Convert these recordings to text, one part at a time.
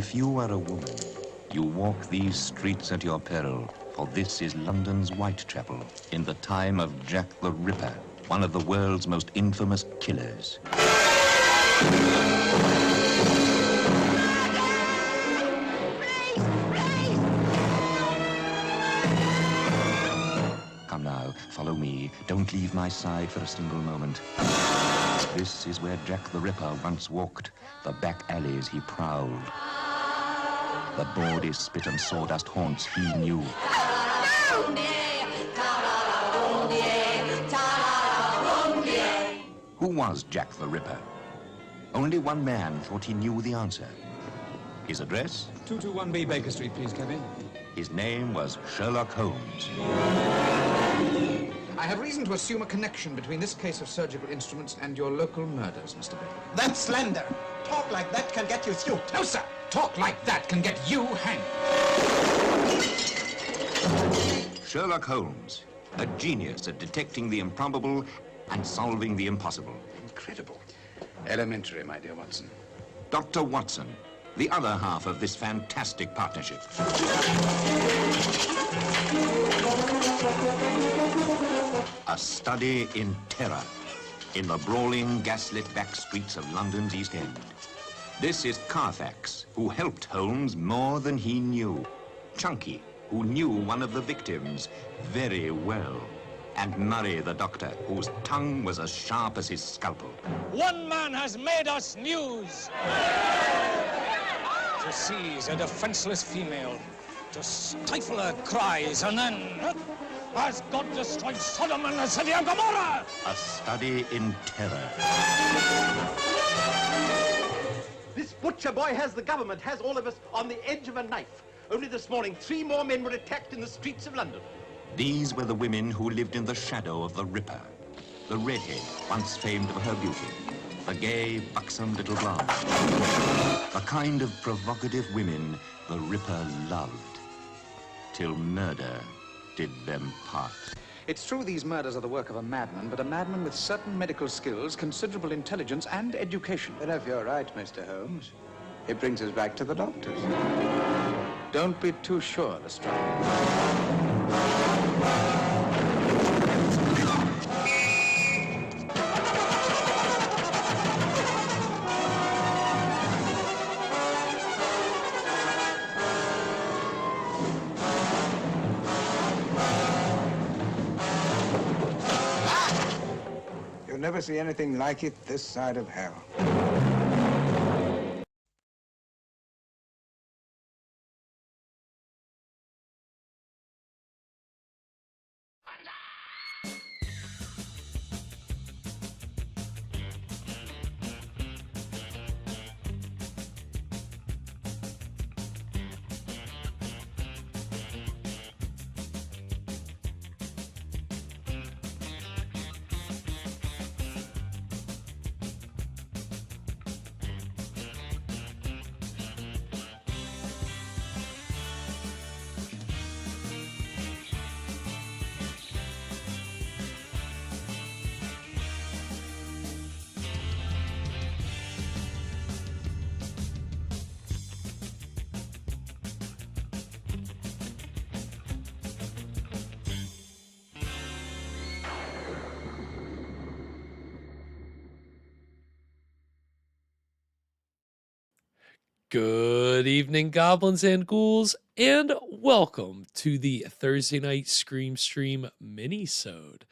If you are a woman, you walk these streets at your peril, for this is London's Whitechapel, in the time of Jack the Ripper, one of the world's most infamous killers. Come now, follow me. Don't leave my side for a single moment. This is where Jack the Ripper once walked, the back alleys he prowled. The bawdy spit and sawdust haunts he knew. Who was Jack the Ripper? Only one man thought he knew the answer. His address? 221B Baker Street, please, Kevin. His name was Sherlock Holmes. I have reason to assume a connection between this case of surgical instruments and your local murders, Mr. Baker. That's slender. Talk like that can get you through. No, sir. Talk like that can get you hanged. Sherlock Holmes, a genius at detecting the improbable and solving the impossible. Incredible. Elementary, my dear Watson. Dr. Watson, the other half of this fantastic partnership. A study in terror, in the brawling, gaslit back streets of London's East End. This is Carfax, who helped Holmes more than he knew. Chunky, who knew one of the victims very well. And Murray, the doctor, whose tongue was as sharp as his scalpel. One man has made us news. To seize a defenseless female, to stifle her cries, and then, as God destroyed Sodom and the city of Gomorrah! A study in terror. This butcher boy has the government, has all of us on the edge of a knife. Only this morning, 3 more men were attacked in the streets of London. These were the women who lived in the shadow of the Ripper. The redhead, once famed for her beauty. The gay, buxom little blonde. The kind of provocative women the Ripper loved. Till murder did them part. It's true these murders are the work of a madman, but a madman with certain medical skills, considerable intelligence, and education. Well, if you're right, Mr. Holmes, it brings us back to the doctors. Don't be too sure, Lestrade. You'll never see anything like it this side of hell. Good evening, goblins and ghouls, and welcome to the Thursday night Scream Stream Minisode.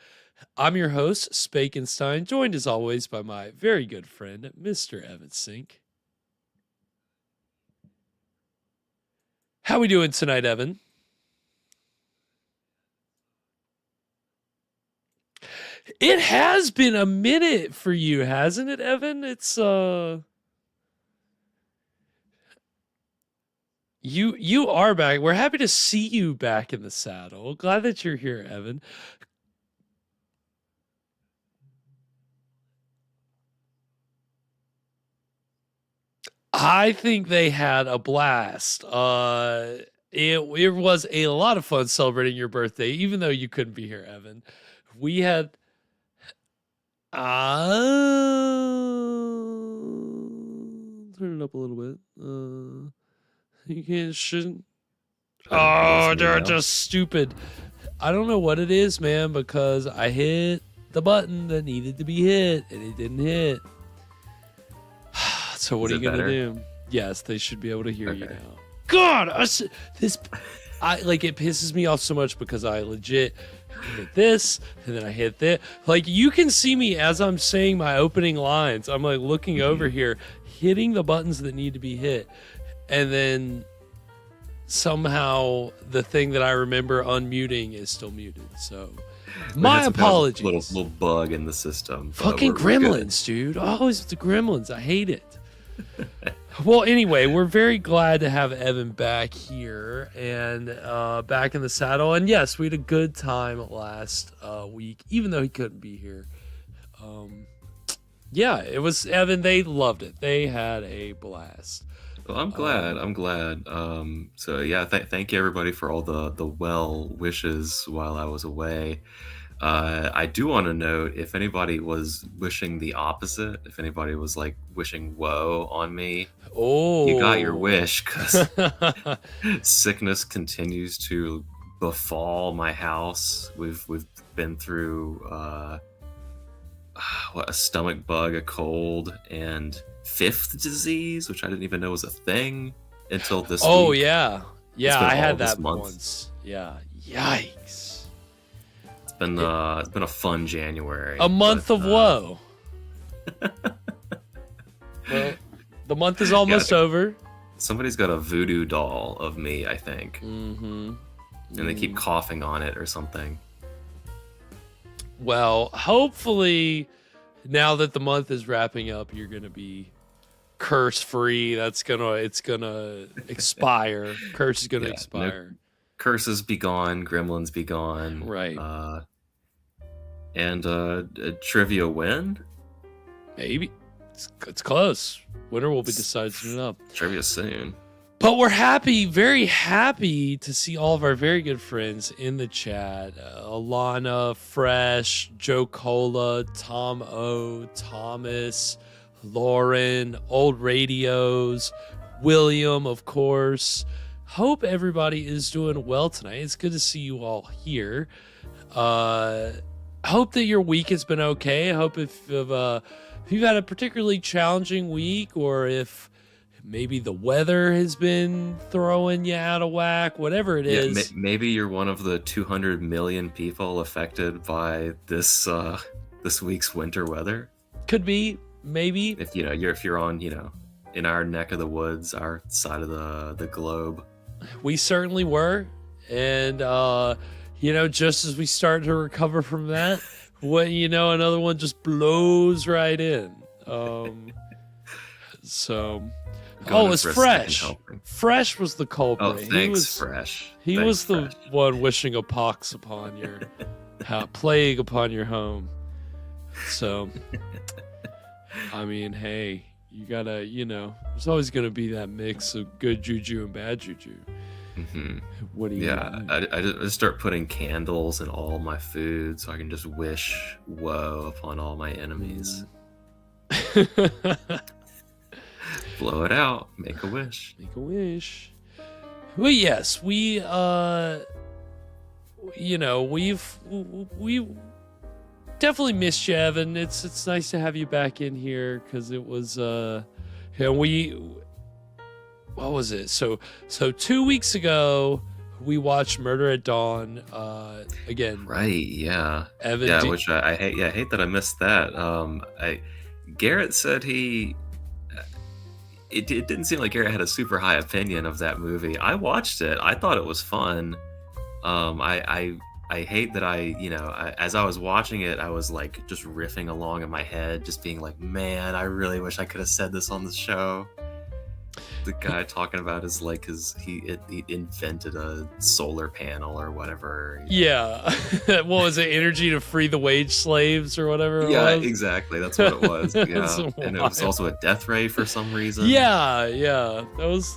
I'm your host, Spakenstein, joined as always by my very good friend, Mr. Evan Sink. How we doing tonight, Evan? It has been a minute for you, hasn't it, Evan? It's You are back. We're happy to see you back in the saddle. Glad that you're here, Evan. I think they had a blast. It was a lot of fun celebrating your birthday, even though you couldn't be here, Evan. We had turn it up a little bit. You can't shouldn't. Let Oh, me they're know. just stupid. I don't know what it is, man, because I hit the button that needed to be hit and it didn't hit. So what Is are it you gonna better? do? Yes, they should be able to hear you Okay. now. God, I like it pisses me off so much because I legit hit this and then I hit that. Like you can see me as I'm saying my opening lines. I'm like looking over here, hitting the buttons that need to be hit, and then somehow the thing that I remember unmuting is still muted. So my It's a apologies. Little bug in the system. but Fucking we're good. gremlins, dude. Always with the gremlins. I hate it. Well, anyway, we're very glad to have Evan back here and back in the saddle. And yes, we had a good time last week, even though he couldn't be here. Yeah, it was Evan. They loved it. They had a blast. Well, I'm glad. So yeah, thank you everybody for all the well wishes while I was away. I do want to note if anybody was wishing the opposite, if anybody was like wishing woe on me, Oh, you got your wish because sickness continues to befall my house. We've been through a stomach bug, a cold, and fifth disease, which I didn't even know was a thing until this Oh week. yeah, yeah. been I all had this that month. once. Yeah. Yikes. It's been a fun January. A month but, of woe. Well, the month is almost over. Somebody's got a voodoo doll of me, I think, Mm-hmm. and they keep coughing on it or something. Well, hopefully, now that the month is wrapping up, you're gonna be curse free. It's gonna expire. Curse is gonna Yeah, no- expire. Curses be gone, gremlins be gone. Right. And a trivia win? Maybe it's close. Winner will be decided soon enough. Trivia soon. But we're happy, very happy to see all of our very good friends in the chat. Alana, Fresh, Joe Cola, Tom O, Thomas, Lauren, Old Radios, William, of course. Hope everybody is doing well tonight. It's good to see you all here. Hope that your week has been okay. I hope if you've had a particularly challenging week, or if maybe the weather has been throwing you out of whack, whatever it is. Maybe you're one of the 200 million people affected by this week's winter weather. Could be, maybe. If you're on, in our neck of the woods, our side of the globe. We certainly were. And, just as we start to recover from that, another one just blows right in. So, Going it's for a second Fresh. helping. Fresh was the culprit. Oh, thanks, Fresh. He Thanks, was the Fresh. one wishing a pox upon your plague upon your home. So, I mean, hey, you gotta, there's always gonna be that mix of good juju and bad juju. Mm-hmm. What do you? Yeah, I just start putting candles in all my food so I can just wish woe upon all my enemies. Blow it out, make a wish. Make a wish. Well, yes, we we've definitely missed you, Evan. It's nice to have you back in here because it was what was it? So 2 weeks ago we watched Murder at Dawn again. Right, yeah. Evan, Yeah, which I hate. Yeah, I hate that I missed that. Garrett said it didn't seem like Garrett had a super high opinion of that movie. I watched it. I thought it was fun. I hate that as I was watching it, I was like just riffing along in my head, just being like, man, I really wish I could have said this on the show. The guy talking about he invented a solar panel or whatever. Yeah. What was it? Energy to free the wage slaves or whatever it Yeah, was? exactly. That's what it was. That's Yeah, and it was wild. also a death ray for some reason. Yeah. That was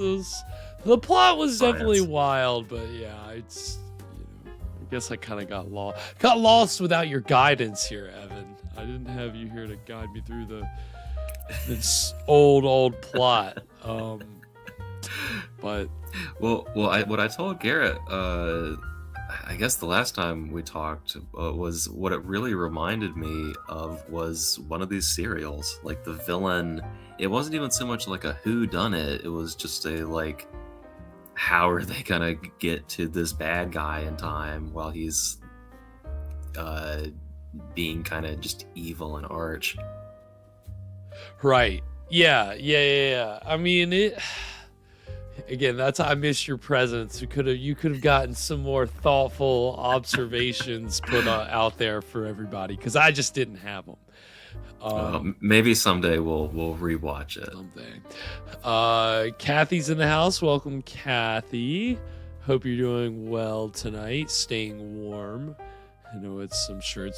the plot was Science. definitely wild, but yeah, I guess I kind of got lost without your guidance here, Evan. I didn't have you here to guide me through this old plot. But What I told Garrett, I guess the last time we talked, was what it really reminded me of was one of these serials. Like the villain, it wasn't even so much like a who done it. It was just a like, how are they gonna get to this bad guy in time while he's being kind of just evil and arch. Right. Yeah. I mean, it. Again, that's I miss your presence. You could have gotten some more thoughtful observations put out there for everybody because I just didn't have them. Maybe someday we'll rewatch it. Someday. Kathy's in the house. Welcome, Kathy. Hope you're doing well tonight. Staying warm. I know I'm sure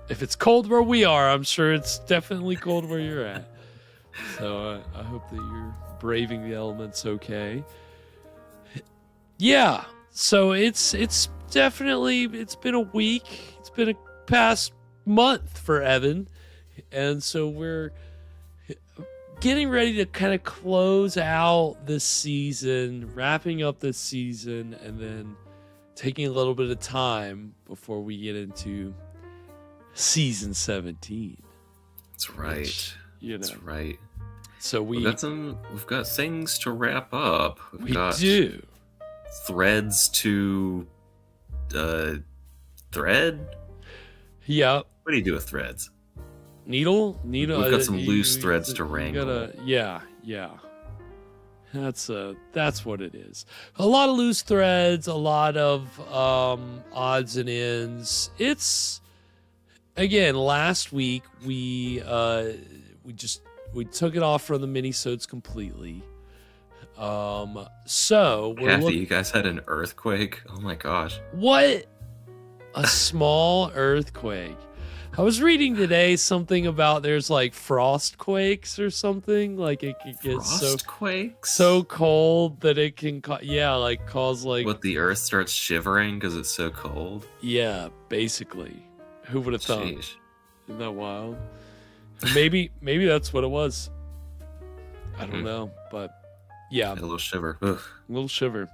if it's cold where we are, I'm sure it's definitely cold where you're at. So I hope that you're braving the elements okay. Yeah. So it's definitely, it's been a week. It's been a past month for Evan. And so we're getting ready to kind of close out this season, wrapping up this season, and then taking a little bit of time before we get into season 17. That's right. Which, That's right. So we've got things to wrap up. We do. Threads to thread. Yep. What do you do with threads? Needle. We've got some loose threads to wrangle. Yeah. That's what it is. A lot of loose threads, a lot of odds and ends. It's again last week we took it off from the minisodes completely. So we're Kathy, you guys had an earthquake? Oh my gosh. What? A small earthquake. I was reading today something about there's like frost quakes or something. Like it gets so cold that it can cause like what, the earth starts shivering because it's so cold? Yeah, basically. Who would have thought? Sheesh. Isn't that wild? Maybe that's what it was. I don't know, but yeah, a little shiver. Ugh. A little shiver.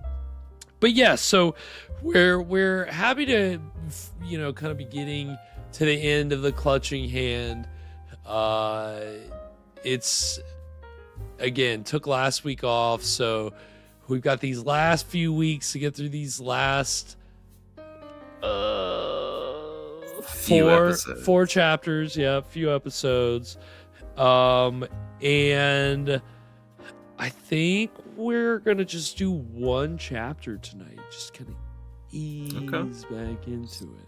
But yeah, so we're happy to kind of be getting to the end of the Clutching Hand. It's again took last week off, so we've got these last few weeks to get through these last four chapters. Yeah, a few episodes. And I think we're gonna just do one chapter tonight. Just kind of ease back into it.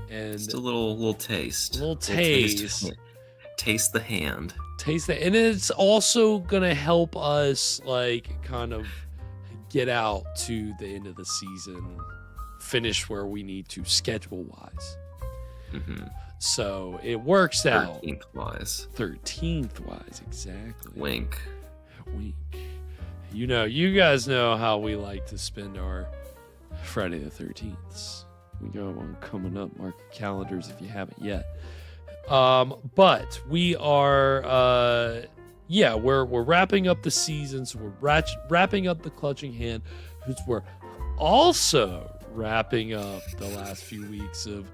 And just a little taste. Taste the hand. And it's also gonna help us kind of get out to the end of the season, finish where we need to schedule wise. Mm-hmm. So it works out. 13th wise, exactly. Wink. You guys know how we like to spend our Friday the 13th. We go on coming up. Mark your calendars if you haven't yet. But we are, we're wrapping up the season. So we're wrapping up the Clutching Hand, which we're also wrapping up the last few weeks of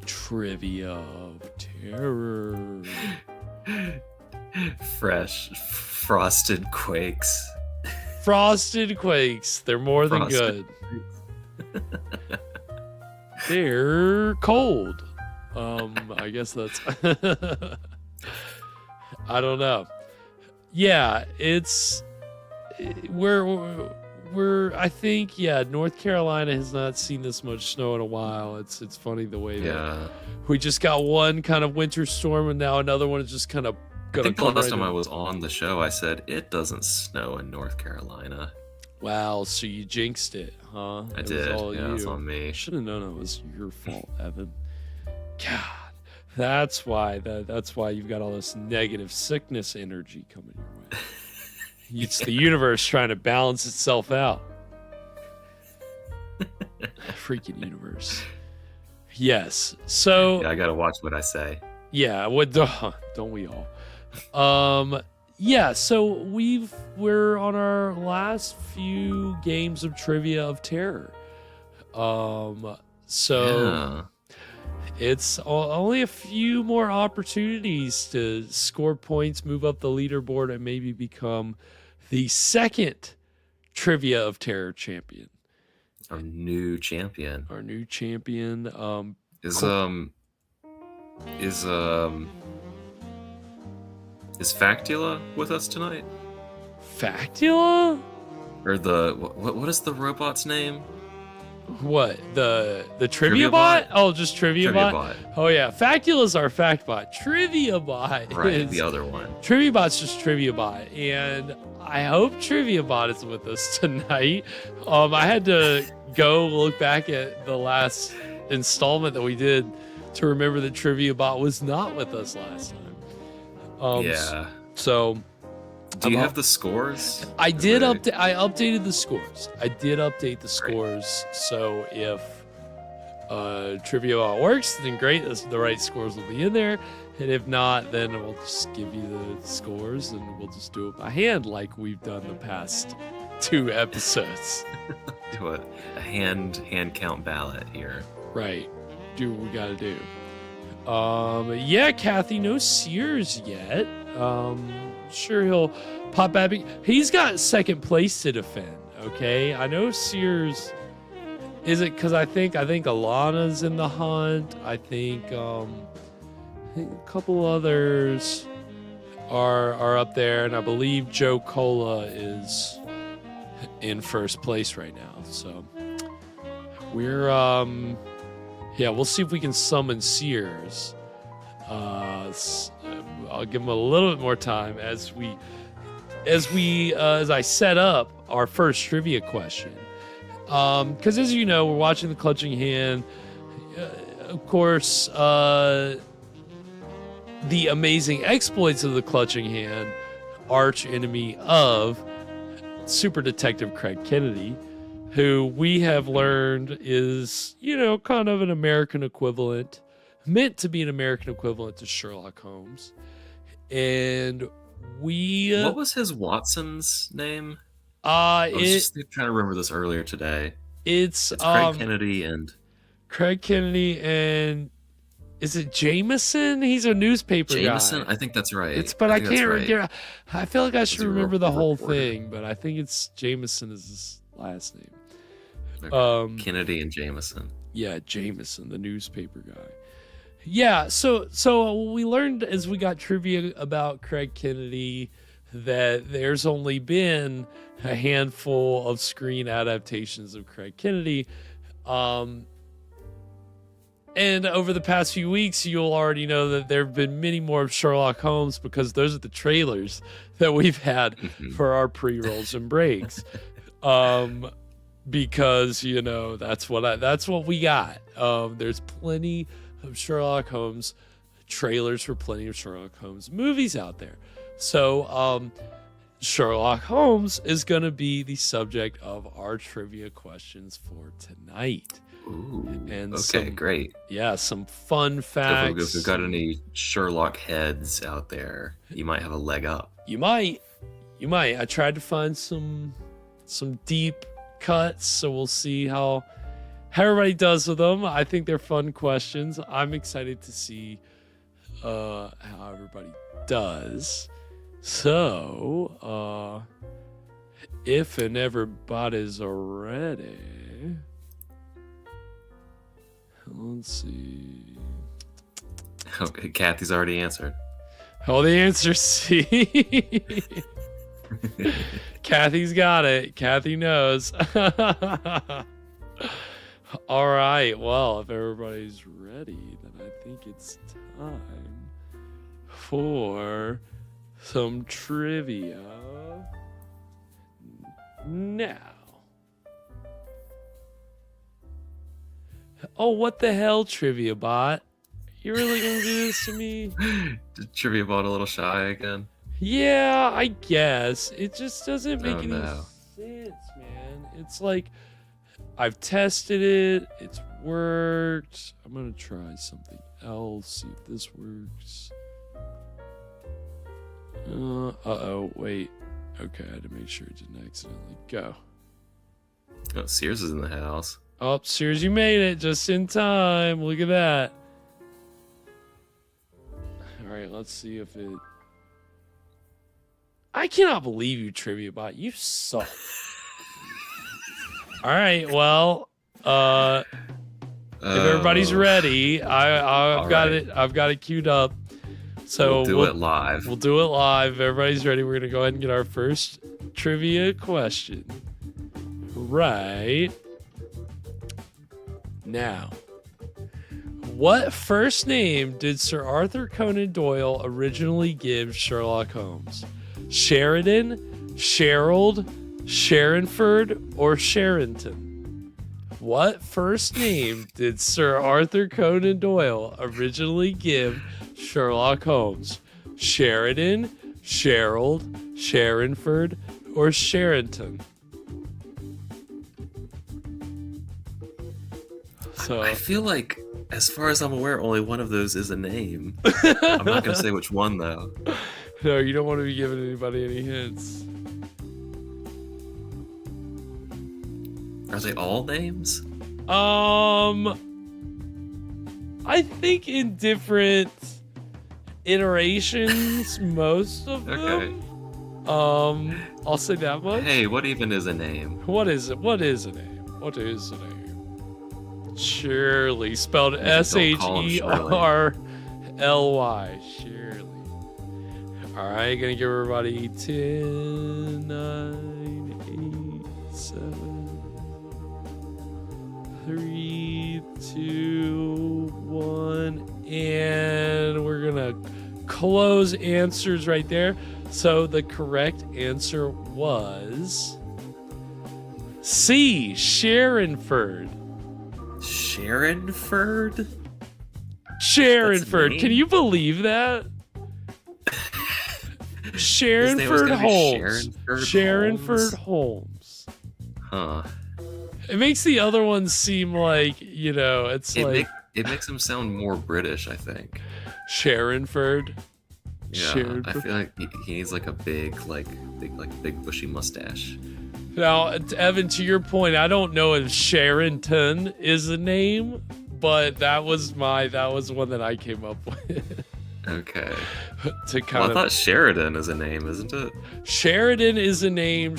Trivia of Terror. Fresh frosted quakes. They're more than good. They're cold. I guess that's I don't know. Yeah, I think North Carolina has not seen this much snow in a while. It's funny the way that we just got one kind of winter storm and now another one is just kind of I think the last time I was on the show I said it doesn't snow in North Carolina. Wow, so you jinxed it, huh? I did. It's on me. Should have known it was your fault, Evan. God, that's why you've got all this negative sickness energy coming your way. It's the universe trying to balance itself out. Freaking universe. Yes. So I gotta watch what I say. Yeah. What? Don't we all? yeah, so we're on our last few games of Trivia of Terror. So it's only a few more opportunities to score points, move up the leaderboard, and maybe become the second Trivia of Terror champion. Our new champion. Is Factula with us tonight? Factula? Or what is the robot's name? What, the Trivia Bot? Oh, just Trivia Bot? Oh yeah, Factula's our Fact Bot. Trivia Bot Right, the other one. Trivia Bot's just Trivia Bot, and I hope Trivia Bot is with us tonight. I had to go look back at the last installment that we did to remember that Trivia Bot was not with us last time. So do you have the scores? I did update. I updated the scores. I did update the scores. So if Trivia Bot works, then great. The right scores will be in there. And if not, then we'll just give you the scores and we'll just do it by hand like we've done the past 2 episodes. Do a hand count ballot here. Right. Do what we gotta do. Yeah, Kathy, no Sears yet. Sure he'll pop back. He's got second place to defend, okay? I know Sears. Is it because I think Alana's in the hunt? I think a couple others are up there, and I believe Joe Cola is in first place right now. So we're we'll see if we can summon Sears. I'll give him a little bit more time as I set up our first trivia question. Because as you know, we're watching the Clutching Hand. Of course, the amazing exploits of the Clutching Hand, arch enemy of Super Detective Craig Kennedy, who we have learned is, kind of an American equivalent, meant to be an American equivalent to Sherlock Holmes. And what was his Watson's name? I was just trying to remember this earlier today. It's Craig Kennedy and is it Jameson? He's a newspaper guy. I think that's right. I can't remember. I feel like I should remember the whole thing, but I think it's Jameson is his last name. Okay. Kennedy and Jameson. Yeah, Jameson, the newspaper guy. Yeah, so we learned as we got trivia about Craig Kennedy that there's only been a handful of screen adaptations of Craig Kennedy. And over the past few weeks, you'll already know that there have been many more of Sherlock Holmes because those are the trailers that we've had for our pre-rolls and breaks. Because that's what we got. There's plenty of Sherlock Holmes trailers for plenty of Sherlock Holmes movies out there. So Sherlock Holmes is going to be the subject of our trivia questions for tonight. Ooh, and great. Yeah, some fun facts. If we've got any Sherlock heads out there, you might have a leg up. You might. I tried to find some deep cuts, so we'll see how everybody does with them. I think they're fun questions. I'm excited to see how everybody does. So, if and everybody's ready, let's see. Okay, Kathy's already answered. Oh, the answer's C. Kathy's got it. Kathy knows. All right. Well, if everybody's ready, then I think it's time for some trivia now. Oh, what the hell, Trivia Bot? You really gonna do this to me? Did Trivia Bot a little shy again? Yeah, I guess. It just doesn't make any sense, man. It's like, I've tested it. It's worked. I'm going to try something else. See if this works. Uh-oh, wait. Okay, I had to make sure it didn't accidentally go. Oh, Sears is in the house. Oh, Sears, you made it just in time. Look at that. All right, let's see if it... I cannot believe you, Trivia Bot. You suck. All right, well, if everybody's ready, I've got right. it. I've got it queued up. So We'll do it live. We'll do it live. If everybody's ready, we're gonna go ahead and get our first trivia question. Right now. What first name did Sir Arthur Conan Doyle originally give Sherlock Holmes? Sheridan, Sherald, Sharonford, or Sherrington? What first name did Sir Arthur Conan Doyle originally give Sherlock Holmes? Sheridan, Sherald, Sharonford, or Sherrington? So I feel like, as far as I'm aware, only one of those is a name. I'm not going to say which one, though. no, you don't want to be giving anybody any hints. Are they all names? I think in different iterations, most of them. I'll say that much. Hey, what even is a name? What is it? What is a name? What is a name? Shirley, spelled Sherly. Shirley. All right, gonna give everybody 10, 9, 8, 7, 3, 2, 1, and we're gonna close answers right there. So the correct answer was C, Sharonford. Sharonford? Sharonford. Can you believe that? Sharonford Holmes. Sharonford Holmes. Huh. It makes the other ones seem like, you know, it's like... It makes him sound more British, I think. Sharonford. Yeah, Sharonford. I feel like he needs like a big bushy mustache. Now, Evan, to your point, I don't know if Sherrington is a name, but that was one that I came up with. Okay. To kind I thought Sheridan is a name, isn't it? Sheridan is a name.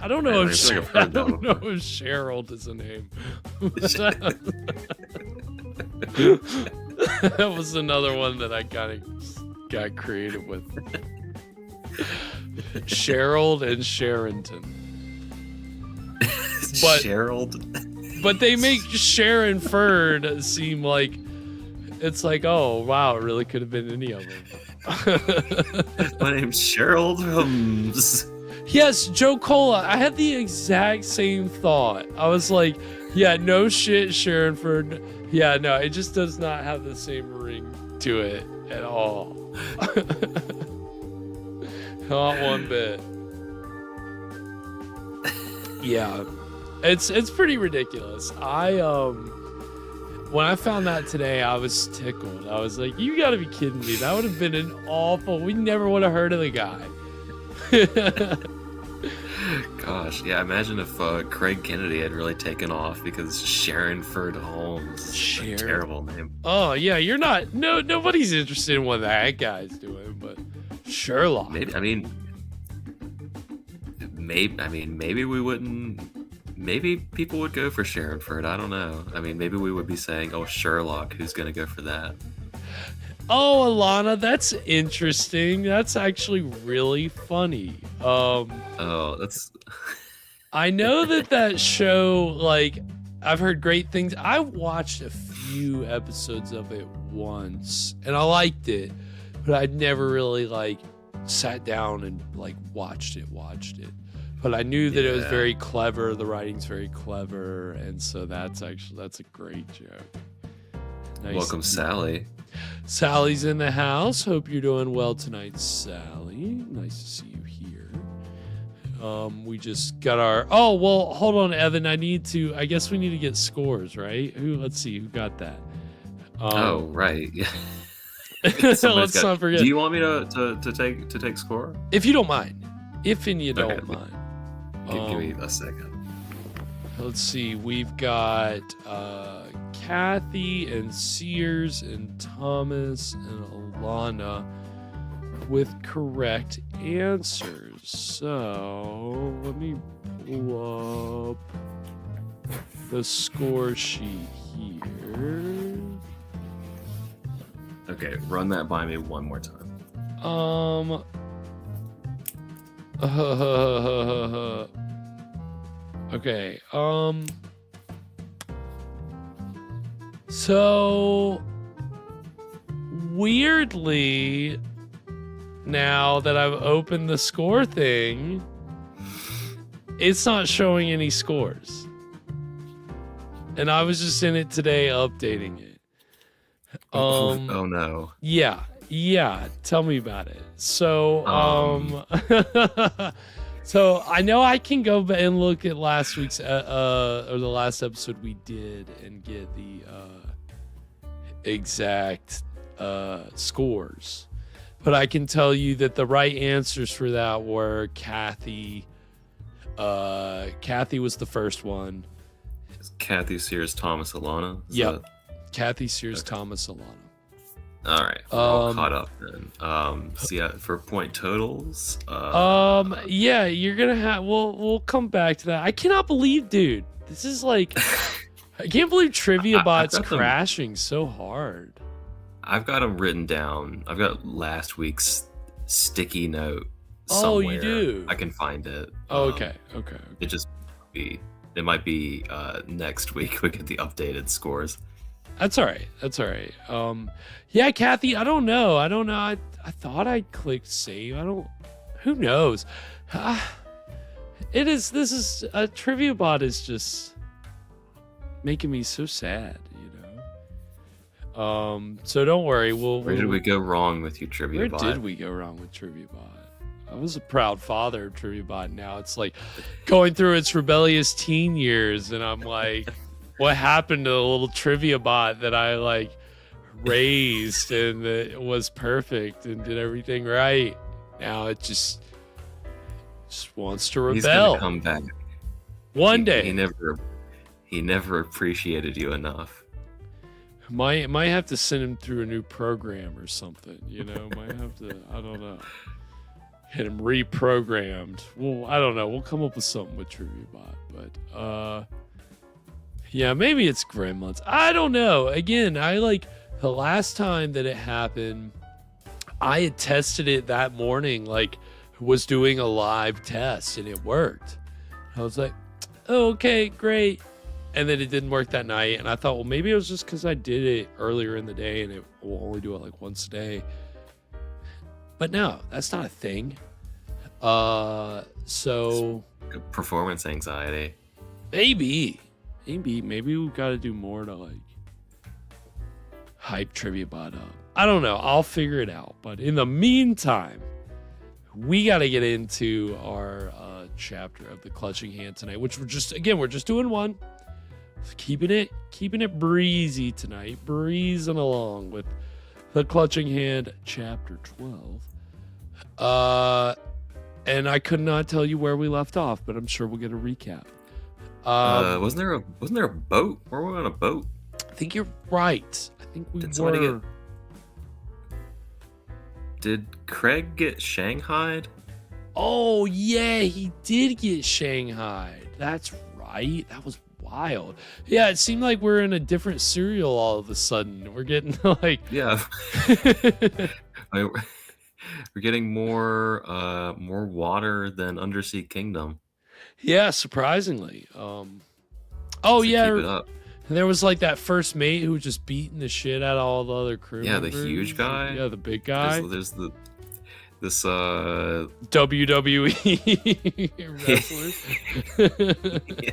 I don't know I feel like I've heard that before. if Sherald is a name. That was another one that I kind of got creative with. Sherald and Sherrington. But Sherald. But they make Sharonford seem like it's like, oh wow, it really could have been any of them. My name's Sherald Holmes. Yes, Joe Cola. I had the exact same thought. I was like, yeah, no shit, Sharonford. Yeah, no, it just does not have the same ring to it at all. Not one bit. Yeah. It's pretty ridiculous. When I found that today, I was tickled. I was like, you gotta be kidding me. That would have been an awful... We never would have heard of the guy. Gosh, yeah, imagine if Craig Kennedy had really taken off because Sharonford Holmes is a terrible name. Oh, yeah, you're not... Nobody's interested in what that guy's doing, but Sherlock. Maybe we wouldn't... Maybe people would go for Sharonford. I don't know. I mean, maybe we would be saying, oh, Sherlock, who's going to go for that? Oh, Alana, that's interesting. That's actually really funny. That's... I know that show, like, I've heard great things. I watched a few episodes of it once, and I liked it, but I'd never really, like, sat down and, like, watched it. But I knew that it was very clever. The writing's very clever, and so that's a great joke. Nice. Welcome, Sally. Sally's in the house. Hope you're doing well tonight, Sally. Nice to see you here. We just got our... Oh, well, hold on, Evan. I guess we need to get scores, right? Let's see, who got that? Right. Yeah. Let's not forget. Do you want me to take score? If you don't mind. If and you don't mind. Give me a second. Let's see. We've got Kathy and Sears and Thomas and Alana with correct answers. So let me pull up the score sheet here. Okay, run that by me one more time. Okay, so weirdly, now that I've opened the score thing, it's not showing any scores. And I was just in it today updating it. Oh no. Yeah, tell me about it. So, so I know I can go back and look at last week's, or the last episode we did and get the exact scores. But I can tell you that the right answers for that were Kathy. Kathy was the first one. Kathy, Sears, Thomas, Alana. Yep. Kathy, Sears, Thomas, Alana. All right, we're all caught up then. So yeah, for point totals. Yeah, you're gonna have. We'll come back to that. I cannot believe, dude. This is like, I can't believe Trivia Bot's crashing so hard. I've got them written down. I've got last week's sticky note somewhere. Oh, you do? I can find it. Okay. It might be next week we get the updated scores. That's all right. Yeah, Kathy, I don't know. I thought I clicked save. Who knows? This is a Trivia Bot is just making me so sad, you know? So don't worry. Where did we go wrong with you, Trivia Bot? Where did we go wrong with Trivia Bot? I was a proud father of Trivia Bot. Now it's like going through its rebellious teen years, and I'm like, what happened to the little Trivia Bot that I like raised and that was perfect and did everything right? Now it just wants to rebel. He's gonna come back one day. He never appreciated you enough. Might have to send him through a new program or something, you know? Might have to, I don't know. Get him reprogrammed. Well, I don't know. We'll come up with something with Trivia Bot, but yeah, maybe it's Gremlins. I don't know. Again, the last time that it happened, I had tested it that morning, was doing a live test, and it worked. I was like, oh, okay, great. And then it didn't work that night, and I thought, well, maybe it was just because I did it earlier in the day, and it will only do it once a day. But no, that's not a thing. So performance anxiety. Maybe we've got to do more to hype Trivia Bot up. I don't know. I'll figure it out. But in the meantime, we got to get into our chapter of the Clutching Hand tonight, which we're just doing one. Keeping it breezy tonight, breezing along with the Clutching Hand chapter 12. And I could not tell you where we left off, but I'm sure we'll get a recap. Wasn't there a boat? Were we on a boat? I think you're right. I think we were. Did Craig get shanghaied? Oh yeah, he did get shanghaied. That's right. That was wild. Yeah, it seemed like we're in a different serial all of a sudden. We're getting yeah. We're getting more water than Undersea Kingdom. Yeah, surprisingly. Oh yeah. Keep it up. There was that first mate who was just beating the shit out of all the other crew members. The huge guy. Yeah, the big guy. There's this WWE wrestlers. Yeah.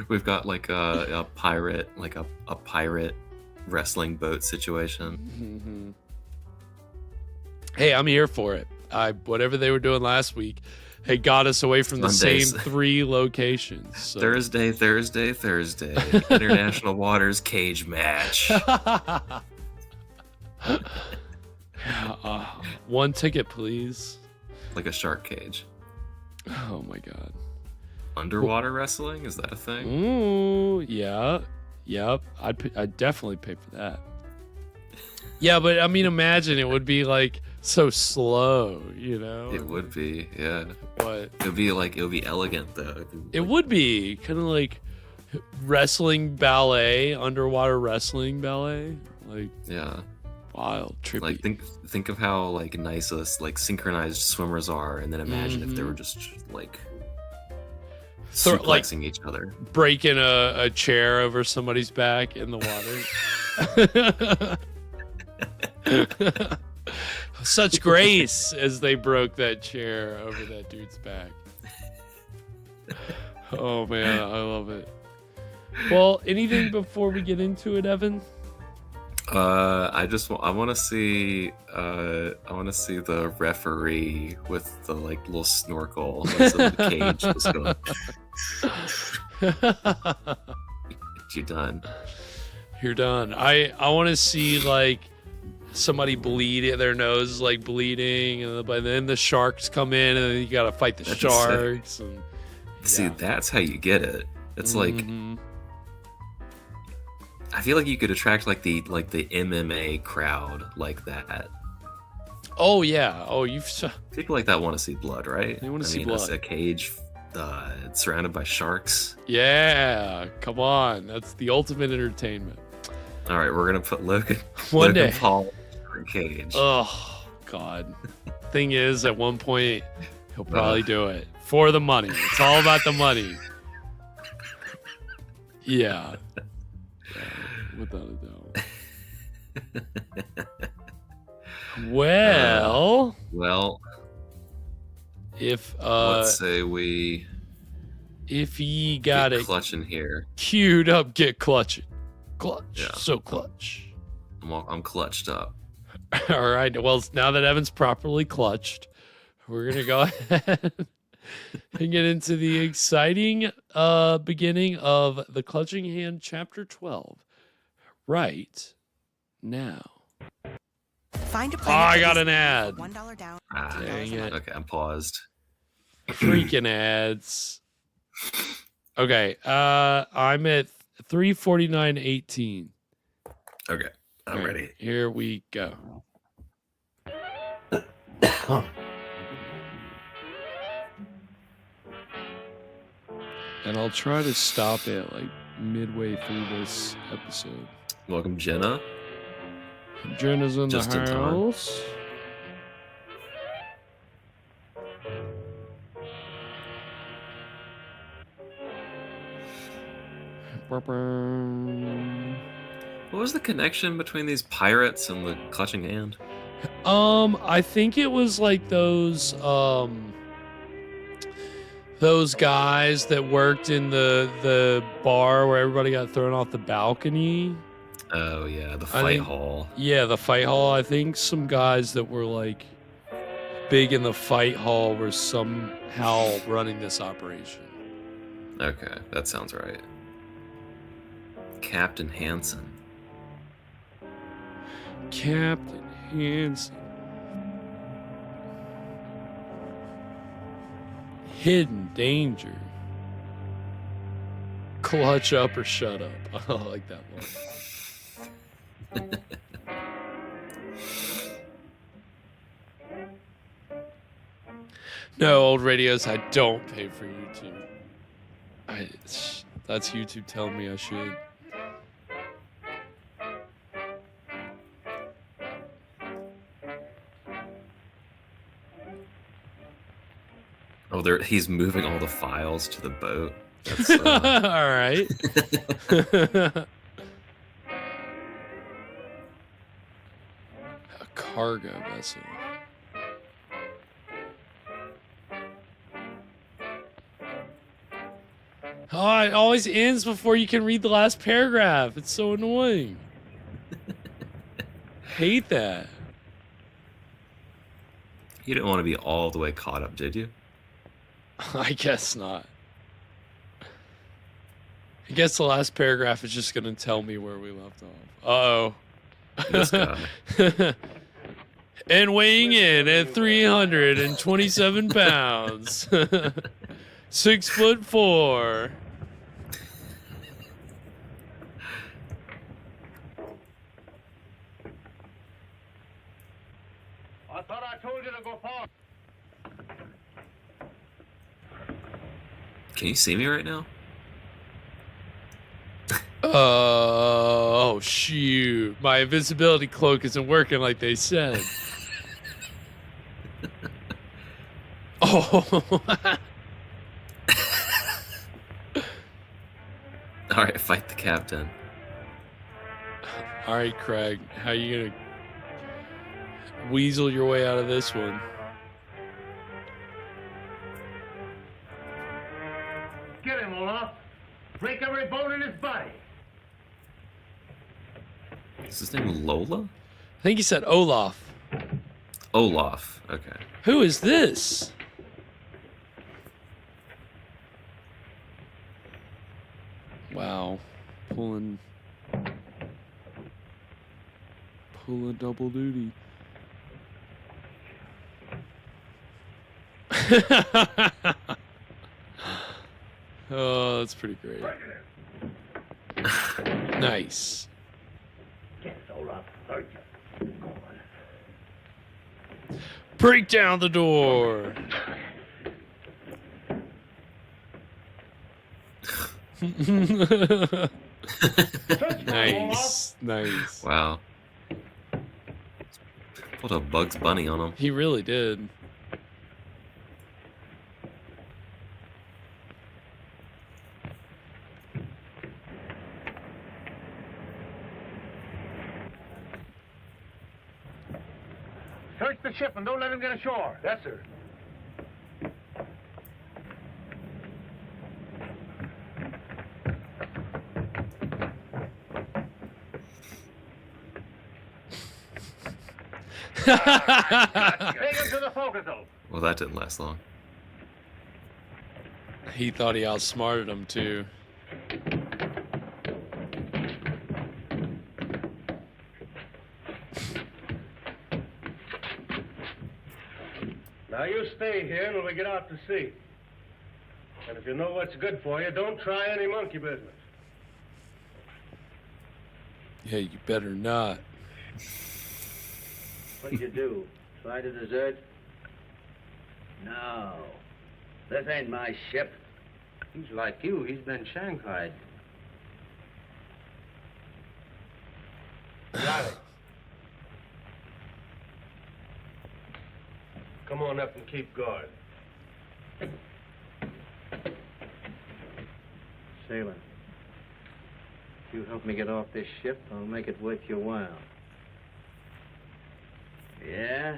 We've got a pirate, a pirate wrestling boat situation. Mm-hmm. Hey, I'm here for it. Whatever they were doing last week, it got us away from the same 3 locations. So. Thursday. International Waters cage match. One ticket, please. Like a shark cage. Oh my god. Underwater wrestling? Is that a thing? Ooh, yeah. Yep. I'd definitely pay for that. Yeah, but I mean, imagine it would be like so slow, you know? It would be, yeah. But it would be elegant though. It would be kind of like wrestling ballet, underwater wrestling ballet. Like, yeah. Wild, trippy. Like think of how like nice us like synchronized swimmers are, and then imagine if they were just like suplexing each other, breaking a chair over somebody's back in the water. Such grace as they broke that chair over that dude's back. Oh man, I love it. Well, anything before we get into it, Evan? I want to see the referee with the like little snorkel that's in the cage. Just go. You're done. You're done. I want to see like somebody bleed, their nose is like bleeding, and then the sharks come in, and then you gotta fight the sharks. And, see, that's how you get it. It's like. I feel like you could attract like the MMA crowd like that. Oh yeah. Oh, people like that want to see blood, right? They want to see blood. A cage surrounded by sharks. Yeah, come on, that's the ultimate entertainment. All right, we're gonna put Logan Paul in a cage. Oh God. Thing is, at one point he'll probably do it for the money. It's all about the money. Yeah. Without a doubt. Well, if let's say if ye got it clutching here, queued up, get clutching, clutch, yeah. So clutch. I'm clutched up. All right. Well, now that Evan's properly clutched, we're gonna go ahead and get into the exciting beginning of the Clutching Hand, Chapter 12. Right now. Find a I got an ad. $1 down. Dang it. Okay, I'm paused. Freaking ads. Okay, I'm at 349.18. Okay, I'm ready. Here we go. And I'll try to stop it like midway through this episode. Welcome, Jenna. Jenna's in the house. What was the connection between these pirates and the Clutching Hand? I think it was like those guys that worked in the bar where everybody got thrown off the balcony. Oh yeah, the fight hall. Yeah, the fight hall. I think some guys that were like big in the fight hall were somehow running this operation. Okay, that sounds right. Captain Hansen. Captain Hansen. Hidden danger. Clutch up or shut up. I like that one. No, old radios, I don't pay for YouTube. That's YouTube telling me I should. Oh, he's moving all the files to the boat. That's, all right. A cargo vessel. Oh, it always ends before you can read the last paragraph. It's so annoying. Hate that. You didn't want to be all the way caught up, did you? I guess not. I guess the last paragraph is just going to tell me where we left off. Uh-oh. This guy. And weighing in at 327 pounds. 6'4". I thought I told you to go forward. Can you see me right now? Oh, shoot. My invisibility cloak isn't working like they said. Oh. All right, fight the captain. All right, Craig. How you going to weasel your way out of this one? Get him, Olaf. Break every bone in his body. Is his name Lola? I think he said Olaf. Olaf. Okay. Who is this? Wow. Pulling double duty. Oh, that's pretty great. Nice. Yes, Olaf. Hurt you. Go on. Break down the door. Nice. Nice. Wow. Put a Bugs Bunny on him. He really did. Search the ship and don't let him get ashore. Yes, sir. Take him to the forecastle. Well, that didn't last long. He thought he outsmarted him too. Now you stay here until we get out to sea. And if you know what's good for you, don't try any monkey business. Yeah, you better not. What'd you do? Try to desert? No. This ain't my ship. He's like you. He's been shanghaied. Got it. Come on up and keep guard. Sailor, if you help me get off this ship, I'll make it worth your while. Yeah?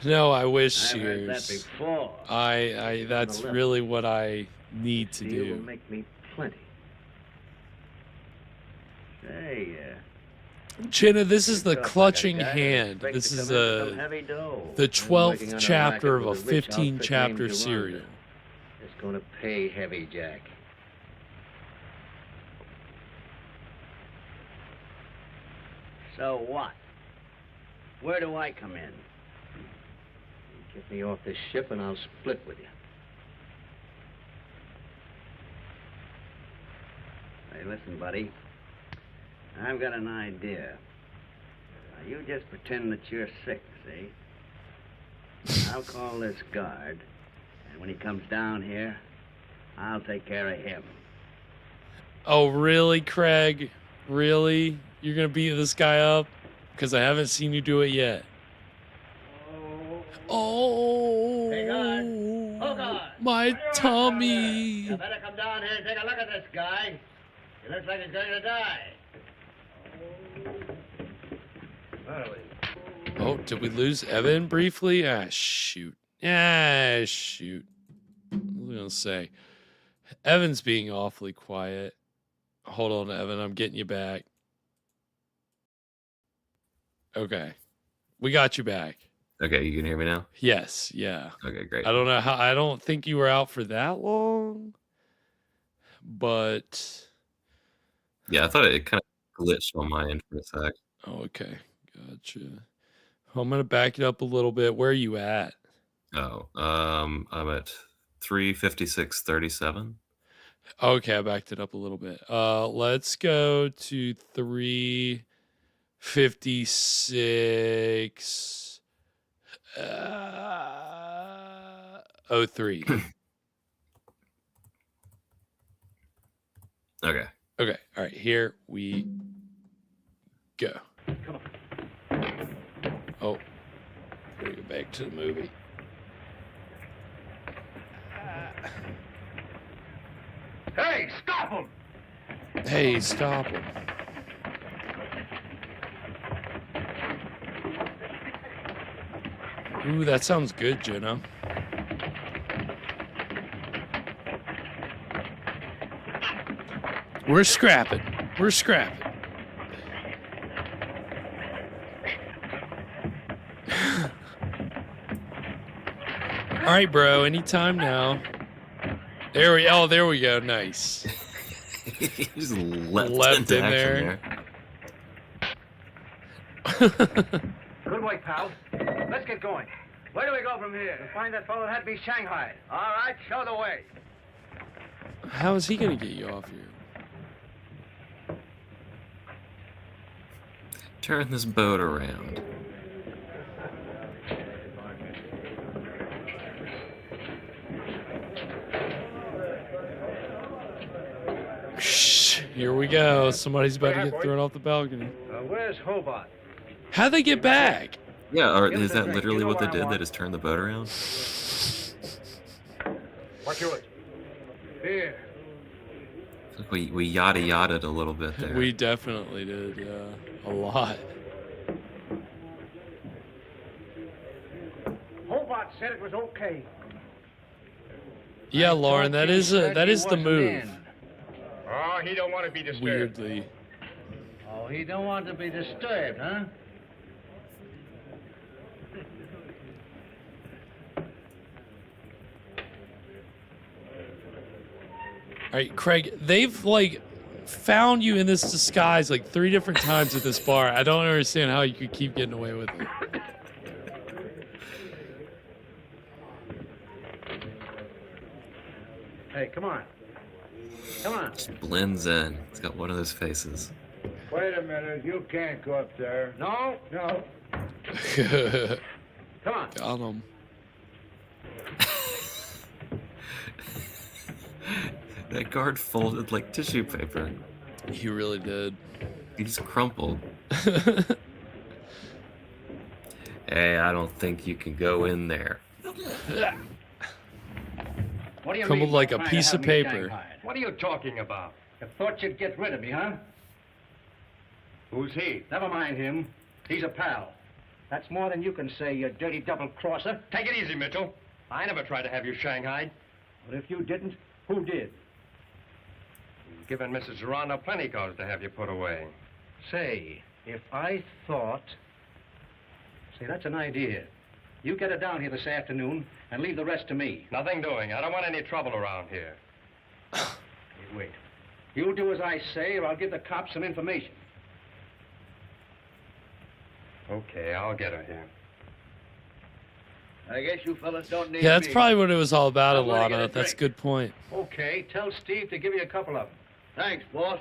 No, I wish, I've heard that Sears. before. That's On the really what I need to You will do. make me plenty. Say, Jenna, this is the talk like a clutching guy that hand. expects This to is come in with some the heavy dough. I'm 12th working on a chapter of racket a with rich 15 outfit chapter named serial. Yolanda. It's going to pay heavy, Jack. So what? Where do I come in? Get me off this ship and I'll split with you. Hey, listen, buddy. I've got an idea. Now, you just pretend that you're sick, see? I'll call this guard, and when he comes down here, I'll take care of him. Oh, really, Craig? Really? You're going to beat this guy up? Because I haven't seen you do it yet. Oh, Hey, guard. Oh, guard. my tummy. You better come down here and take a look at this guy. He looks like he's going to die. Oh, did we lose Evan briefly? Ah, shoot. Ah, shoot. What was I going to say? Evan's being awfully quiet. Hold on, Evan. I'm getting you back. Okay. We got you back. Okay, you can hear me now? Yes, yeah. Okay, great. I don't know how, I don't think you were out for that long, but Yeah, I thought it kind of glitched on my end for a sec. Oh, okay. Gotcha. I'm going to back it up a little bit. Where are you at? Oh, I'm at 356.37. Okay, I backed it up a little bit. Let's go to 356. 03. Okay. Okay. All right. Here we go. Come on. Oh, gotta go back to the movie. Hey, stop him! Hey, stop him. Ooh, that sounds good, Jenna. We're scrapping. We're scrapping. All right, bro. Anytime now. There we go. Nice. He just leapt Leapt into in action there. Good work, pal. Let's get going. Where do we go from here? To find that fellow that had to be Shanghai. All right, show the way. How is he gonna get you off here? Turn this boat around. Shh, here we go. Somebody's about to get thrown off the balcony. Where's Hobart? How'd they get back? Yeah, or is that literally what they did? They just turned the boat around? What's yours? Here. It's like we yada-yada'd a little bit there. We definitely did, yeah. A lot. Hobart said it was okay. Yeah, Lauren, that is the move. Oh, he don't want to be disturbed. Weirdly. Oh, he don't want to be disturbed, huh? All right, Craig, they've like found you in this disguise like 3 different times at this bar. I don't understand how you could keep getting away with it. Hey, come on. Come on. Just blends in. It's got one of those faces. Wait a minute, you can't go up there. No? No. Come on. Got him. That guard folded like tissue paper. He really did. He just crumpled. Hey, I don't think you can go in there. What do you Crumbled mean like by a trying to piece have of me paper. shanghaied? What are you talking about? You thought you'd get rid of me, huh? Who's he? Never mind him. He's a pal. That's more than you can say, you dirty double-crosser. Take it easy, Mitchell. I never tried to have you shanghaied. But if you didn't, who did? You've given Mrs. Serrano plenty cause to have you put away. Say, if I thought... Say, that's an idea. You get her down here this afternoon and leave the rest to me. Nothing doing. I don't want any trouble around here. Hey, wait. You'll do as I say, or I'll give the cops some information. Okay, I'll get her here. I guess you fellas don't need Yeah, that's me. probably what it was all about, I'm gonna get Alana. a That's a drink. good point. Okay, tell Steve to give you a couple of them. Thanks, boss.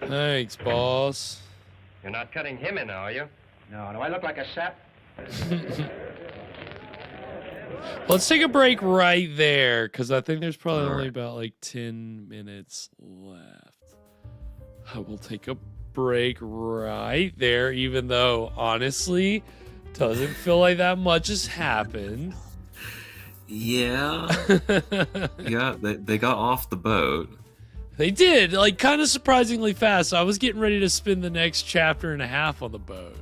Thanks, boss. You're not cutting him in, are you? No, do I look like a sap? Let's take a break right there, because I think there's probably All only right. about like 10 minutes left. I will take a break right there, even though, honestly, doesn't feel like that much has happened. Yeah. Yeah, they got off the boat. They did, like, kind of surprisingly fast. I was getting ready to spend the next chapter and a half on the boat.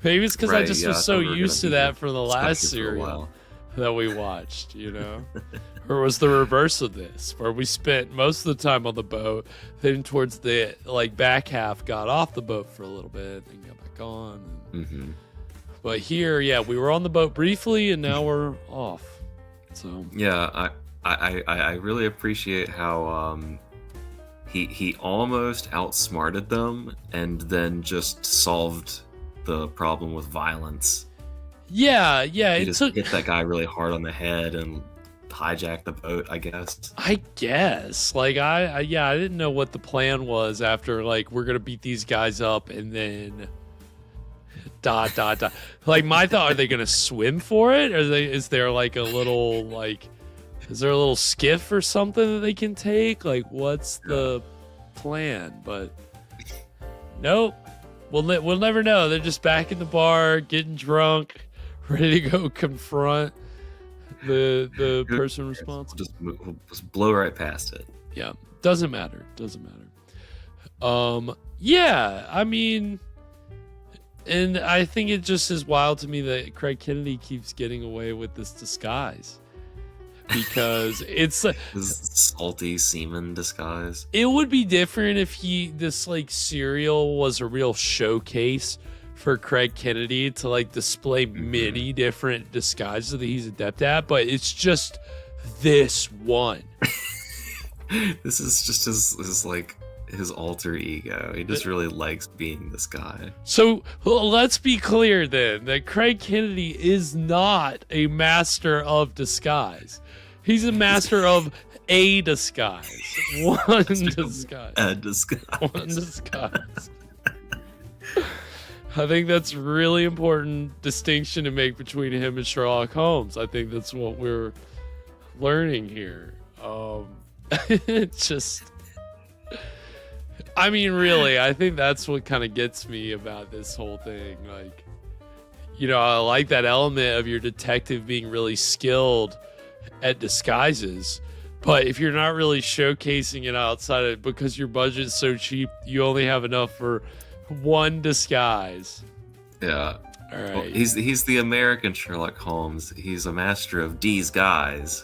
Maybe it's because I Right, just yeah, was I so thought we were used to gonna be that for the stuck last here for a serial while. that we watched, you know? Or was the reverse of this, where we spent most of the time on the boat, then towards the, like, back half, got off the boat for a little bit, then got back on. Mm-hmm. But here, yeah, we were on the boat briefly, and now we're off. So, Yeah, I really appreciate how he almost outsmarted them and then just solved the problem with violence. Yeah, He just hit that guy really hard on the head and hijacked the boat, I guess. I guess. Like, I didn't know what the plan was after, like, we're going to beat these guys up and then... ... Like, my thought, are they going to swim for it? Is there, like, a little, like... Is there a little skiff or something that they can take? Like, what's the plan? But nope. We'll never know. They're just back in the bar, getting drunk, ready to go confront the person responsible. Just blow right past it. Yeah, doesn't matter. Yeah, I mean, and I think it just is wild to me that Craig Kennedy keeps getting away with this disguise. Because it's his salty semen disguise. It would be different if this like serial was a real showcase for Craig Kennedy to like display many different disguises that he's adept at, but it's just this one. This is just his like his alter ego. He just really likes being this guy. So let's be clear then that Craig Kennedy is not a master of disguise. He's a master of a disguise. One disguise. A disguise. One disguise. I think that's really important distinction to make between him and Sherlock Holmes. I think that's what we're learning here. It's just... I mean, really, I think that's what kind of gets me about this whole thing. Like, you know, I like that element of your detective being really skilled at disguises, but if you're not really showcasing it outside of, because your budget's so cheap, you only have enough for one disguise. Yeah. All right. Well, he's the American Sherlock Holmes. He's a master of D's guys.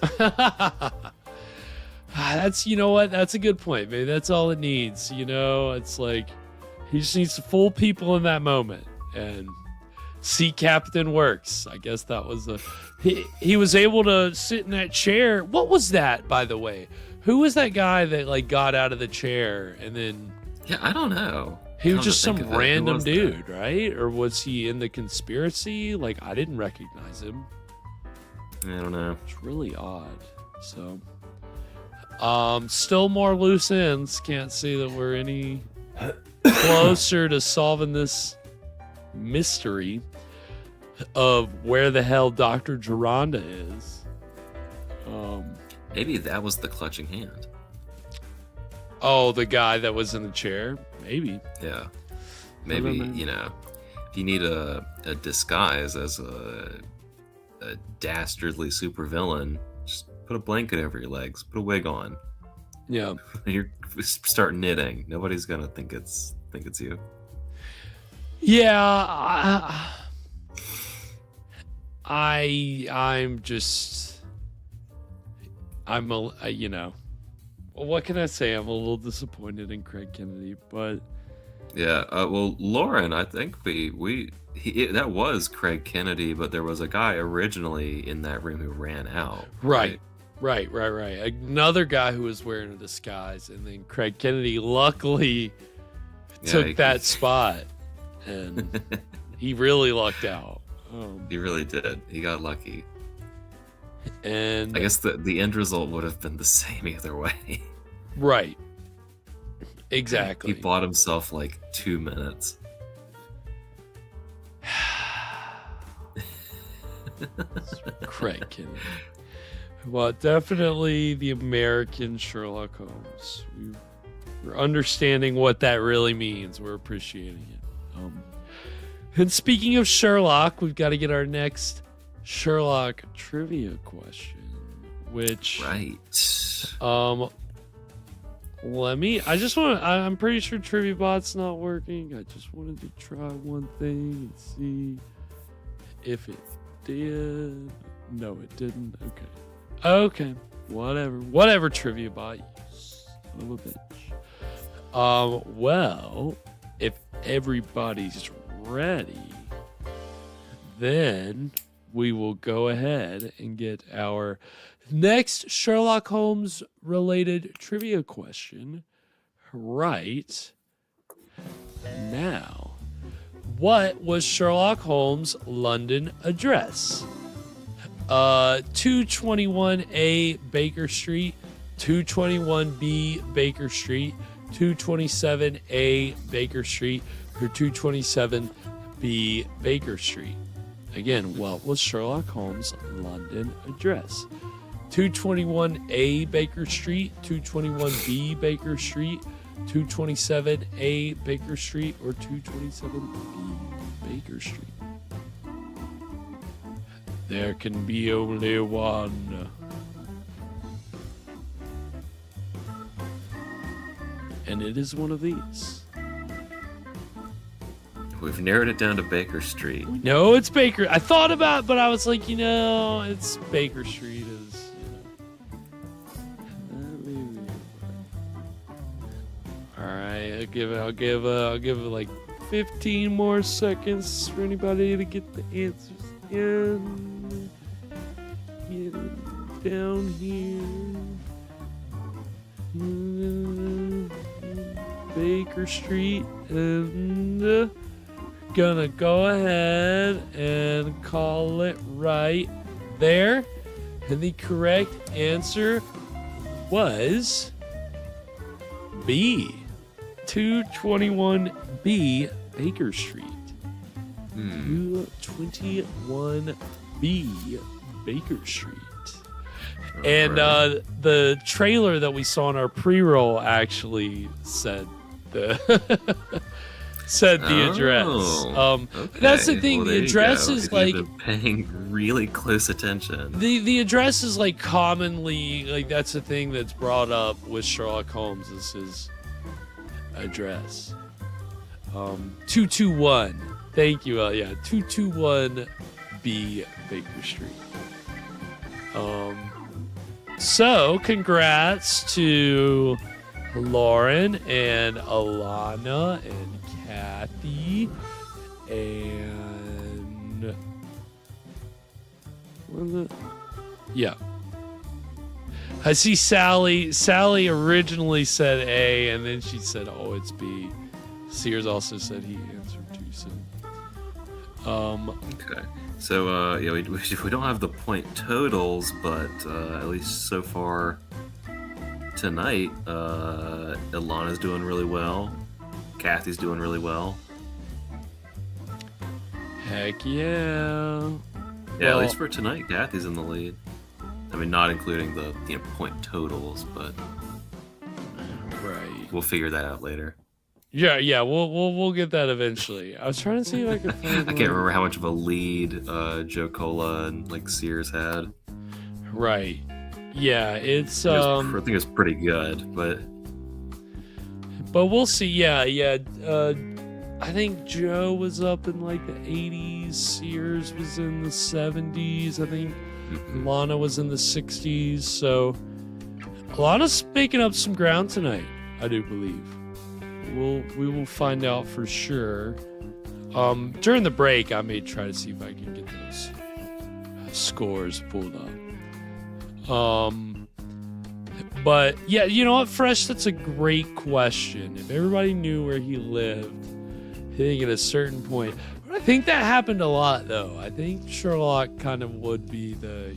That's, you know what? That's a good point. Maybe that's all it needs. You know, it's like he just needs to fool people in that moment, and sea captain works. I guess that was he was able to sit in that chair. What was that, by the way? Who was that guy that like got out of the chair and then? Yeah, I don't know. He was just some random dude, right? Or was he in the conspiracy? Like, I didn't recognize him. I don't know. It's really odd. So, still more loose ends. Can't see that we're any closer to solving this mystery of where the hell Dr. Geronda is. Maybe that was the clutching hand. Oh, the guy that was in the chair? Maybe. Yeah. Maybe, you know, if you need a disguise as a dastardly supervillain, just put a blanket over your legs, put a wig on. Yeah. You start knitting. Nobody's gonna think it's you. Yeah, I'm just, you know, well, what can I say? I'm a little disappointed in Craig Kennedy, but yeah. Well, Lauren, I think that was Craig Kennedy, but there was a guy originally in that room who ran out. Right. Another guy who was wearing a disguise, and then Craig Kennedy luckily took that spot, and he really lucked out. He really did. He got lucky. And I guess the end result would have been the same either way. Right. Exactly. He bought himself like 2 minutes. Craig Kennedy. Well, definitely the American Sherlock Holmes. We're understanding what that really means. We're appreciating it. And speaking of Sherlock, we've got to get our next Sherlock trivia question, which I'm pretty sure TriviaBot's not working. I just wanted to try one thing and see if it did. No, it didn't. Okay, whatever, TriviaBot, you son of a bitch. Well, if everybody's ready, then we will go ahead and get our next Sherlock Holmes related trivia question right now. What was Sherlock Holmes' London address? 221A Baker Street, 221B Baker Street, 227A Baker Street, or 227B Baker Street? Again, what was Sherlock Holmes' London address? 221A Baker Street, 221B Baker Street, 227A Baker Street, or 227B Baker Street? There can be only one. And it is one of these. We've narrowed it down to Baker Street. No, it's Baker. I thought about it, but I was like, it's Baker Street is, All right, I'll give it like 15 more seconds for anybody to get the answers in. Get it down here. Baker Street, and gonna go ahead and call it right there. And the correct answer was B, 221B Baker Street. 221B Baker Street. And the trailer that we saw in our pre-roll actually said the address. Okay. That's the thing. Well, the address is if like you've been paying really close attention. the address is like commonly like that's the thing that's brought up with Sherlock Holmes is his address. 221. Thank you. 221B Baker Street. So congrats to Lauren and Alana and Kathy and I see Sally. Sally originally said A, and then she said, "Oh, it's B." Sears also said he answered too soon. Okay. So, we don't have the point totals, but at least so far tonight, Ilana's doing really well. Kathy's doing really well. Heck yeah. Yeah, Well, at least for tonight, Kathy's in the lead. I mean, not including the point totals, but right. We'll figure that out later. Yeah, we'll get that eventually. I was trying to see if I could find I can't remember how much of a lead Joe Cola and Sears had. Right. Yeah, it's I think it's pretty good, but we'll see. Yeah. I think Joe was up in like the 80s. Sears was in the 70s. I think Lana was in the 60s. So Lana's making up some ground tonight, I do believe. We will find out for sure. During the break, I may try to see if I can get those scores pulled up. But yeah, you know what, Fresh? That's a great question. If everybody knew where he lived, I think at a certain point. But I think that happened a lot, though. I think Sherlock kind of would be the,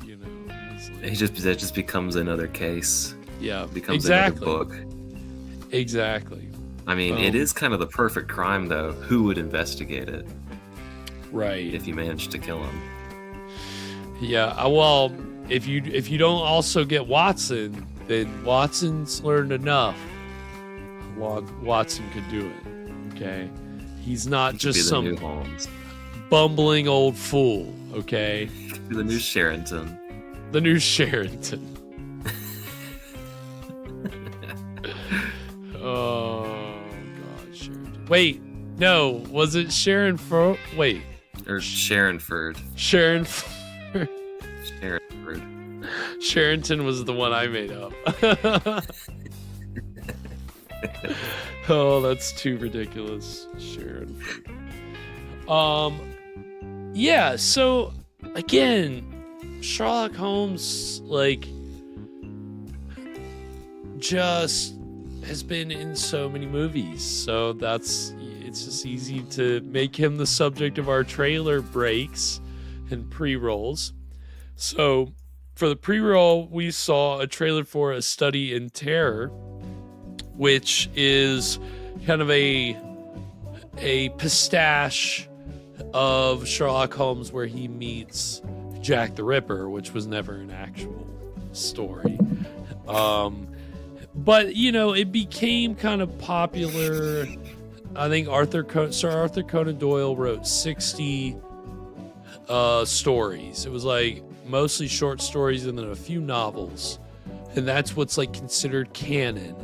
that just becomes another case. Yeah, becomes exactly. another book. Exactly. I mean, it is kind of the perfect crime, though. Who would investigate it? Right. If you managed to kill him. Yeah. Well, if you don't also get Watson, then Watson's learned enough. Watson could do it. Okay. He's not just some new Holmes. Bumbling old fool. Okay. Could be the new Sherrington. The new Sherrington. Oh God, Sherrington. Wait, no, was it Sharonford? Wait, or Sharonford. Sharonford. Sharonford. Sherrington was the one I made up. Oh, that's too ridiculous, Sharonford. Yeah. So again, Sherlock Holmes, just has been in so many movies, so it's just easy to make him the subject of our trailer breaks and pre-rolls. So for the pre-roll, we saw a trailer for A Study in Terror, which is kind of a pastiche of Sherlock Holmes where he meets Jack the Ripper, which was never an actual story. But, you know, it became kind of popular. I think Sir Arthur Conan Doyle wrote 60 stories. It was like mostly short stories and then a few novels. And that's what's like considered canon.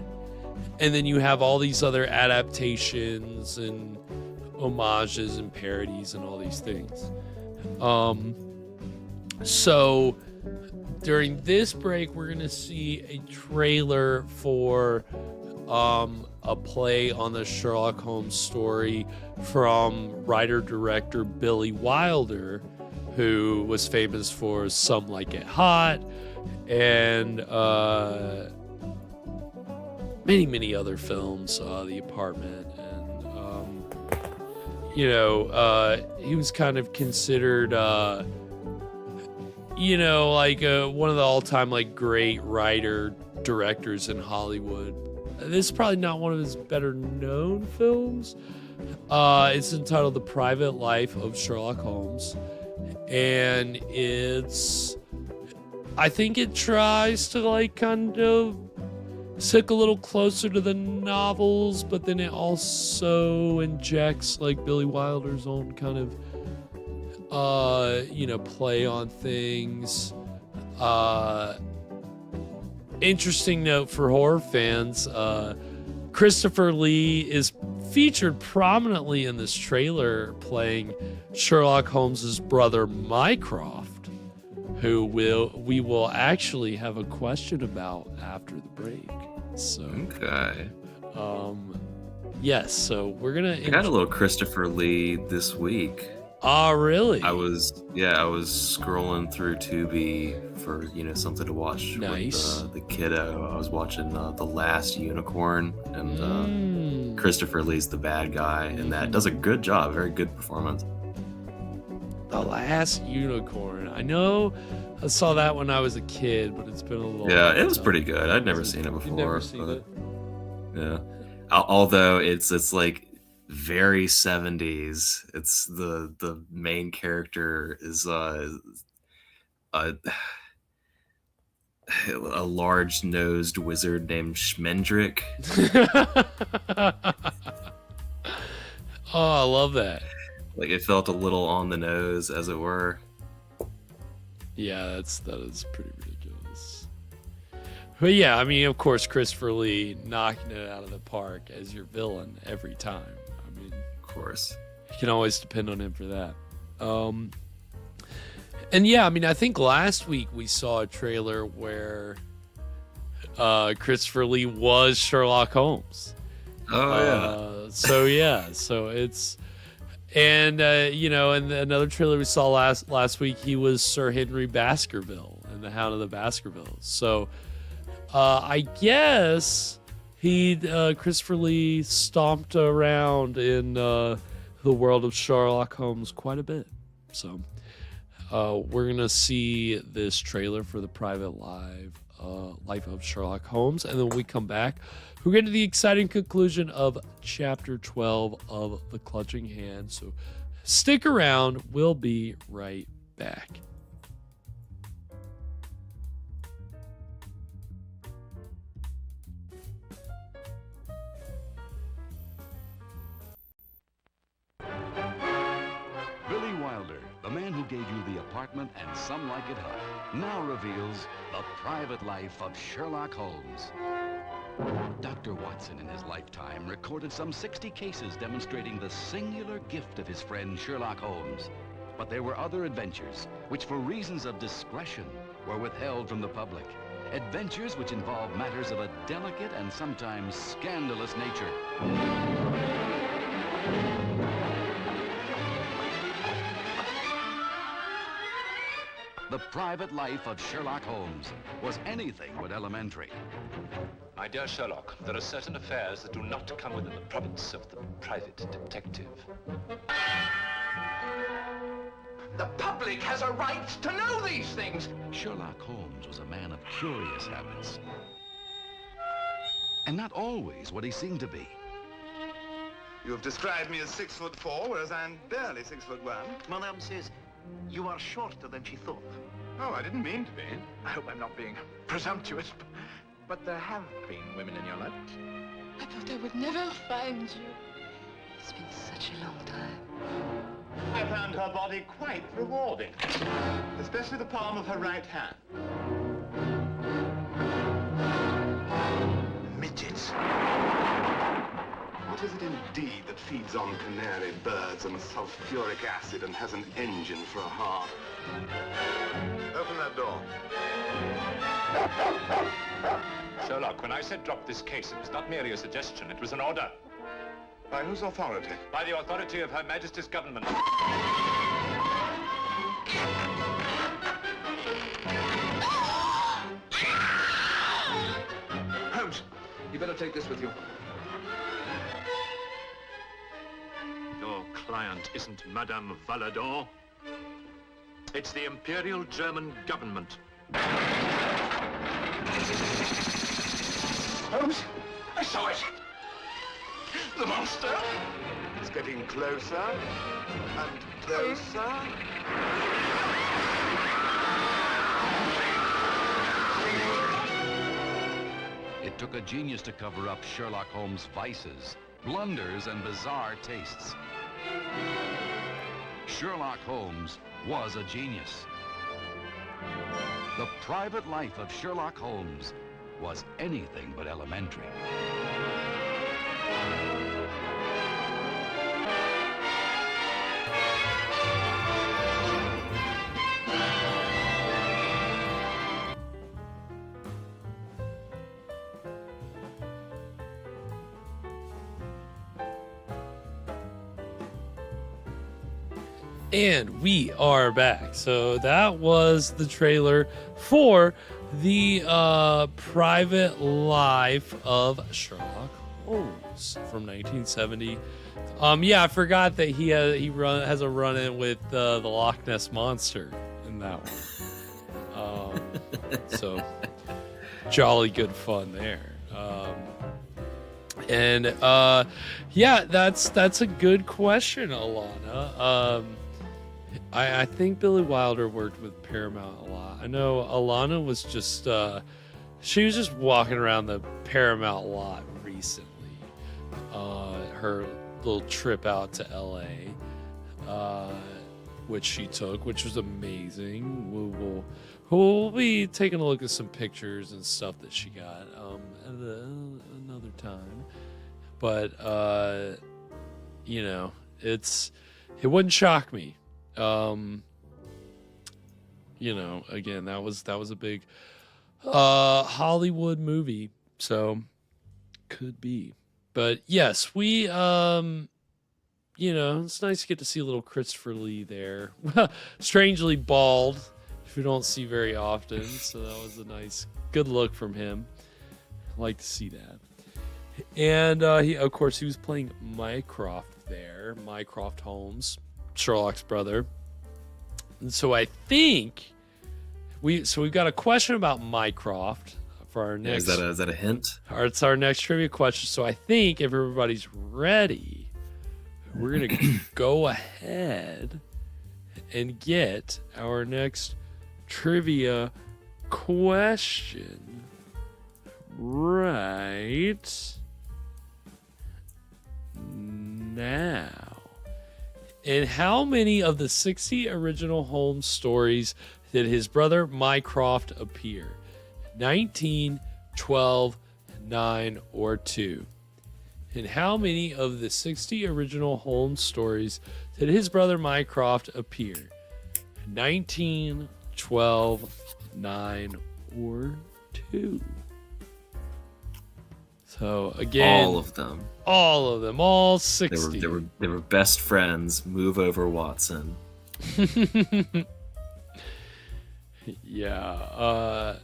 And then you have all these other adaptations and homages and parodies and all these things. So during this break, we're going to see a trailer for a play on the Sherlock Holmes story from writer-director Billy Wilder, who was famous for Some Like It Hot and many, many other films, The Apartment, and, he was kind of considered, like one of the all-time like great writer-directors in Hollywood. This is probably not one of his better-known films. It's entitled The Private Life of Sherlock Holmes, and I think it tries to like kind of stick a little closer to the novels, but then it also injects like Billy Wilder's own kind of play on things. Interesting note for horror fans, Christopher Lee is featured prominently in this trailer playing Sherlock Holmes's brother Mycroft, who we will actually have a question about after the break. So Okay. Yes, so we're gonna I got a little Christopher Lee this week. Oh, really? I was scrolling through Tubi for something to watch Nice. with the kiddo. I was watching The Last Unicorn, and Christopher Lee's the bad guy, and that does a good job. Very good performance. The Last Unicorn. I know I saw that when I was a kid, but it's been a long Yeah, it was time. pretty good. I'd never seen it before. You've never seen but, it? Yeah. Although it's like very 70s. It's the main character is a large-nosed wizard named Schmendrick. Oh, I love that. Like it felt a little on the nose, as it were. Yeah, that is pretty ridiculous. But yeah, I mean, of course, Christopher Lee knocking it out of the park as your villain every time. I mean, Of course. you can always depend on him for that. And yeah, I mean, I think last week we saw a trailer where Christopher Lee was Sherlock Holmes. Oh, So it's, and in another trailer we saw last week, he was Sir Henry Baskerville in The Hound of the Baskervilles. So I guess Christopher Lee stomped around in the world of Sherlock Holmes quite a bit. So we're gonna see this trailer for The Private Life of Sherlock Holmes, and then when we come back, we'll get to the exciting conclusion of Chapter 12 of The Clutching Hand. So stick around. We'll be right back. Billy Wilder, the man who gave you The Apartment and Some Like It Hot, now reveals The Private Life of Sherlock Holmes. Dr. Watson in his lifetime recorded some 60 cases demonstrating the singular gift of his friend Sherlock Holmes. But there were other adventures which for reasons of discretion were withheld from the public. Adventures which involved matters of a delicate and sometimes scandalous nature. The Private Life of Sherlock Holmes was anything but elementary. My dear Sherlock, there are certain affairs that do not come within the province of the private detective. The public has a right to know these things. Sherlock Holmes was a man of curious habits. And not always what he seemed to be. You have described me as 6'4", whereas I'm barely 6'1". Madame says you are shorter than she thought. Oh, I didn't mean to be. I hope I'm not being presumptuous, but there have been women in your life. I thought I would never find you. It's been such a long time. I found her body quite rewarding, especially the palm of her right hand. Midgets. What is it indeed that feeds on canary birds and sulfuric acid and has an engine for a heart? Open that door. Sherlock, when I said drop this case, it was not merely a suggestion, it was an order. By whose authority? By the authority of Her Majesty's government. Holmes, you better take this with you. Your client isn't Madame Valadon. It's the Imperial German government. Holmes, I saw it. The monster. It's getting closer and closer. It took a genius to cover up Sherlock Holmes' vices, blunders, and bizarre tastes. Sherlock Holmes was a genius. The private life of Sherlock Holmes was anything but elementary. And we are back. So that was the trailer for the private life of Sherlock Holmes from 1970. Yeah, I forgot that he has a run-in with the Loch Ness Monster in that one. So jolly good fun there. Yeah, that's a good question, Alana. I think Billy Wilder worked with Paramount a lot. I know Alana was just she was just walking around the Paramount lot recently. Her little trip out to LA, which she took, which was amazing. We'll be taking a look at some pictures and stuff that she got at another time. But you know, it wouldn't shock me. You know, again, that was a big Hollywood movie, so could be. But yes, we you know, it's nice to get to see a little Christopher Lee there. Strangely bald, which we don't see very often, so that was a nice good look from him. I like to see that. And he was playing Mycroft there, Mycroft Holmes, Sherlock's brother. And so I think we've got a question about Mycroft for our next. Is that a hint? It's our next trivia question. So I think if everybody's ready, we're gonna go ahead and get our next trivia question right now. In how many of the 60 original Holmes stories did his brother Mycroft appear? 19, 12, 9, or 2? In how many of the 60 original Holmes stories did his brother Mycroft appear? 19, 12, 9, or 2? So again, all of them, all 60. They were best friends. Move over, Watson. Yeah.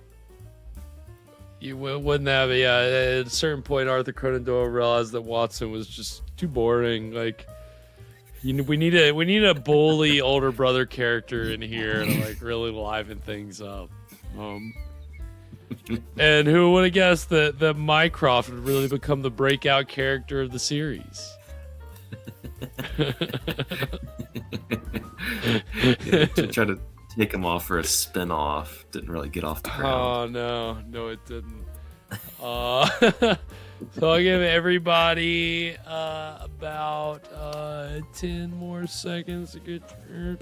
wouldn't have. Yeah, at a certain point, Arthur Conan Doyle realized that Watson was just too boring. Like, we need a bully older brother character in here to like really liven things up. And who would have guessed that Mycroft would really become the breakout character of the series? To try to take him off for a spin-off didn't really get off the ground. Oh no it didn't. So I'll give everybody about 10 more seconds to get your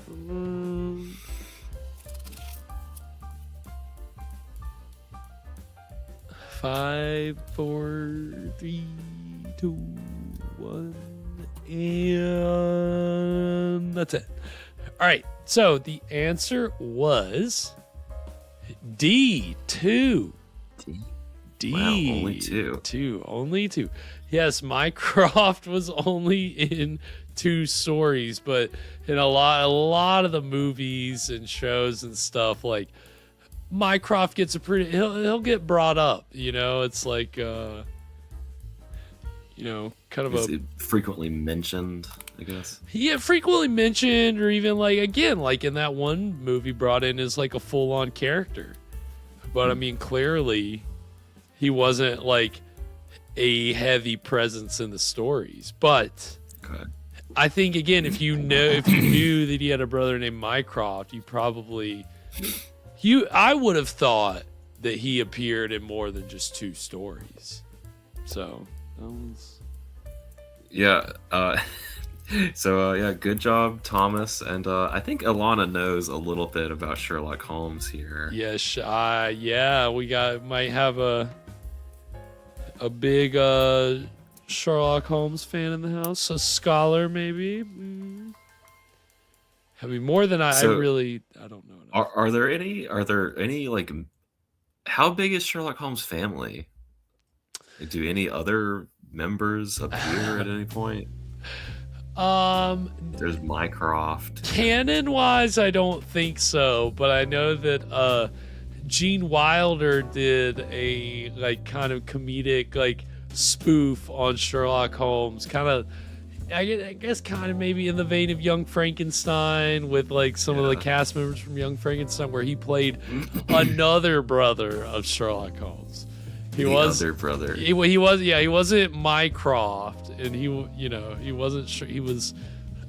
5, 4, 3, 2, 1, and that's it. All right, so the answer was D, 2. D. Wow, only 2. Only 2. Yes, Mycroft was only in 2 stories, but in a lot of the movies and shows and stuff, like Mycroft gets he'll get brought up. It's like kind of Is it frequently mentioned, I guess. Yeah, frequently mentioned, or even like in that one movie brought in as like a full-on character. But I mean, clearly he wasn't like a heavy presence in the stories. But I think again, if you knew that he had a brother named Mycroft, I would have thought that he appeared in more than just 2 stories. So that was... Yeah. So good job, Thomas. And I think Alana knows a little bit about Sherlock Holmes here. Yes, we might have a big Sherlock Holmes fan in the house, a scholar maybe. I mean, more than I don't know. Are there any like, how big is Sherlock Holmes' family? Do any other members appear at any point? There's Mycroft. Canon wise, I don't think so, but I know that Gene Wilder did a like kind of comedic like spoof on Sherlock Holmes, kind of I guess kind of maybe in the vein of Young Frankenstein, with like some of the cast members from Young Frankenstein, where he played another brother of Sherlock Holmes. He wasn't Mycroft, and he wasn't sure. He was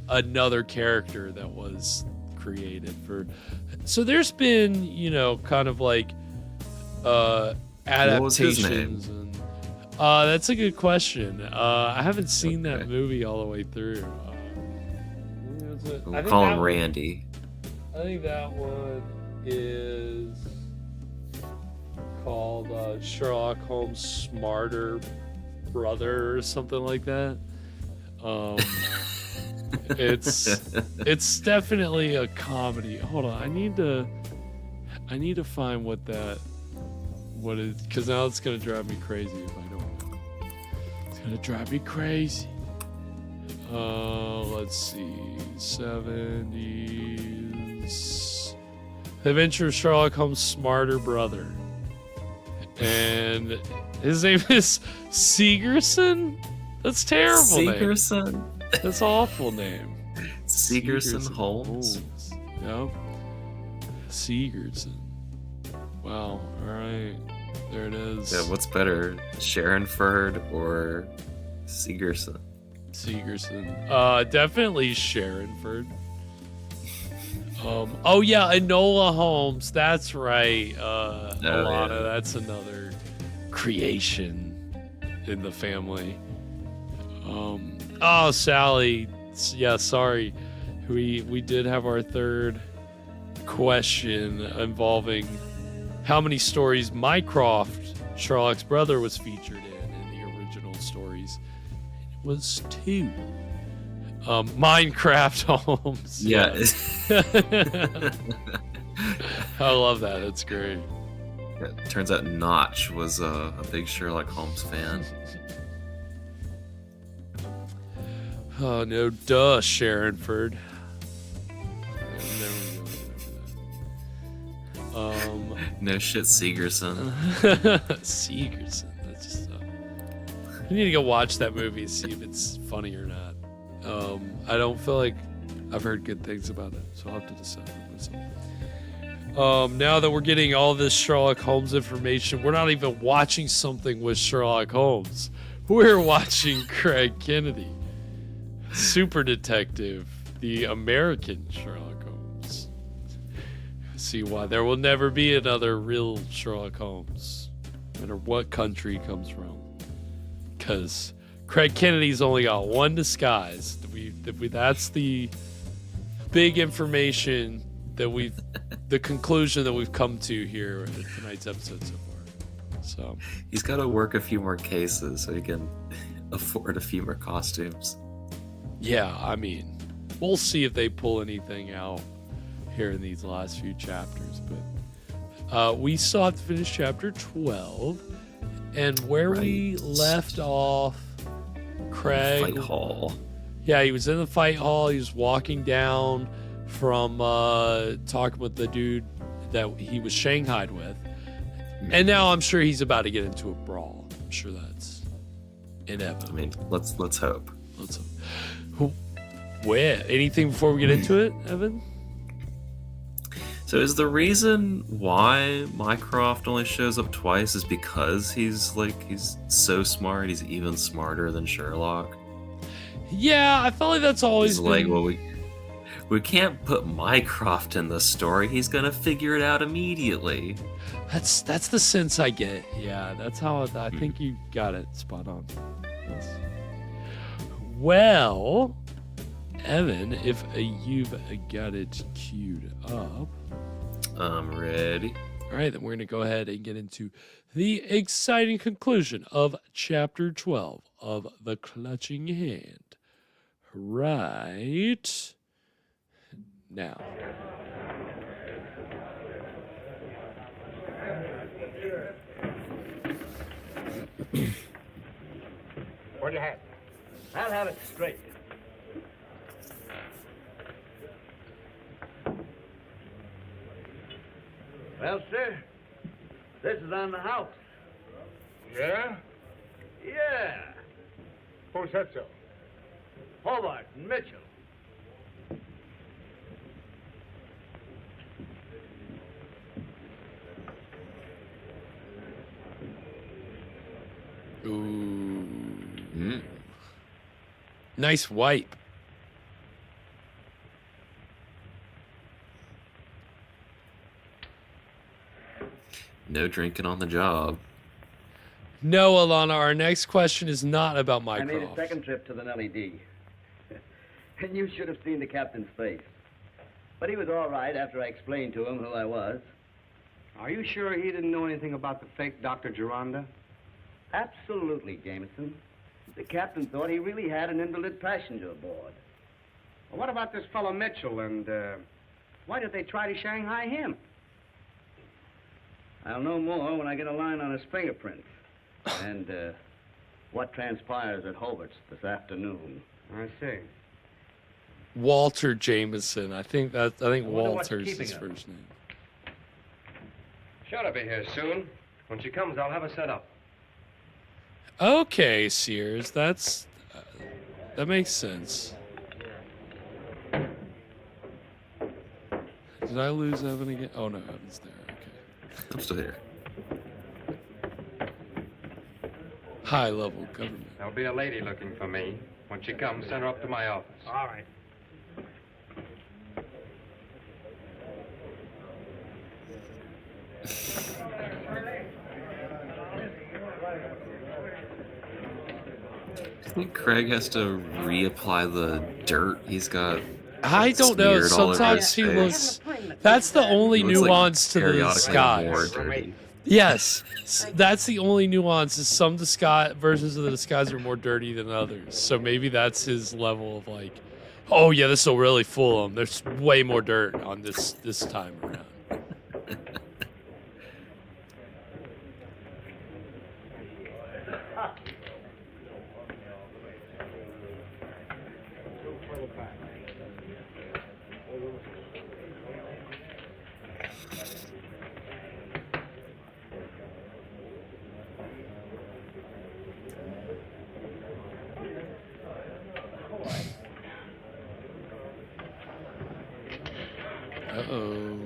another character that was created for. So there's been, kind of like adaptations. What was his name? That's a good question. I haven't seen that movie all the way through. We'll call him Randy. I think that one is called Sherlock Holmes' Smarter Brother or something like that. It's definitely a comedy. Hold on, I need to find what is, because now it's gonna drive me crazy if I don't know. It's gonna drive me crazy. Let's see, 70s. The Adventure of Sherlock Holmes' Smarter Brother. And his name is Segerson? That's terrible. Segerson. Name. That's awful name. Segerson Holmes. Yep. Segerson. Wow. All right. There it is. Yeah, what's better, Sharonford or Segerson? Segerson. Definitely Sharonford. Enola Holmes. That's right. Alana, that's another creation in the family. Sally. Yeah, sorry. We did have our third question involving how many stories Mycroft, Sherlock's brother, was featured in the original stories. It was 2. Minecraft Holmes. Yeah. I love that. It's great. Yeah, it turns out Notch was a big Sherlock Holmes fan. Oh, no. Duh, Sharonford. No shit, Segerson. Segerson. That's just. I need to go watch that movie and see if it's funny or not. I don't feel like I've heard good things about it, so I'll have to decide for myself. Now that we're getting all this Sherlock Holmes information, we're not even watching something with Sherlock Holmes. We're watching Craig Kennedy, Super Detective, the American Sherlock Holmes. See why there will never be another real Sherlock Holmes, no matter what country he comes from. Because Craig Kennedy's only got one disguise. That's the big information that the conclusion that we've come to here in tonight's episode so far. So he's got to work a few more cases so he can afford a few more costumes. Yeah, I mean, we'll see if they pull anything out here in these last few chapters. But we still have to finish chapter 12. And where we left off, Craig... Fight hall. Yeah, he was in the fight hall. He was walking down from talking with the dude that he was shanghaied with. And now I'm sure he's about to get into a brawl. I'm sure that's inevitable. I mean, let's hope. Let's hope. Where? Anything before we get into it, Evan? So is the reason why Mycroft only shows up twice is because he's so smart, he's even smarter than Sherlock? Yeah, I felt like that's always he's been... like, well, we can't put Mycroft in the story. He's gonna figure it out immediately. That's the sense I get. Yeah, that's how I think you got it spot on. Yes. Well, Evan, if you've got it queued up. I'm ready. All right, then we're going to go ahead and get into the exciting conclusion of Chapter 12 of The Clutching Hand. Right now. What'll you have? I'll have it straight. Well, sir, this is on the house. Yeah? Yeah. Who said so? Hobart and Mitchell. Ooh. Nice wipe. No drinking on the job. No, Alana, our next question is not about Mycroft. I made a second trip to the Nellie D. And you should have seen the captain's face. But he was all right after I explained to him who I was. Are you sure he didn't know anything about the fake Dr. Geronda? Absolutely, Jameson. The captain thought he really had an invalid passenger aboard. Well, what about this fellow Mitchell, and why did they try to Shanghai him? I'll know more when I get a line on his fingerprints. And what transpires at Hobart's this afternoon. I see. Walter Jameson. I think Walter's his him. first name. She'll be here soon. When she comes, I'll have her set up. Okay, Sears. That makes sense. Did I lose Evan again? Oh no, Evan's there. Okay. I'm still here. High level government. There'll be a lady looking for me. When she comes, send her up to my office. All right. I think Craig has to reapply the dirt he's got. I don't know. smeared all over Sometimes his he face. looks. That's the only Looks like nuance to the periodically more disguise. dirty. Yes, that's the only nuance. Is some versions of the disguise are more dirty than others. So maybe that's his level of like, oh yeah, this will really fool him. There's way more dirt on this time around. Uh-oh.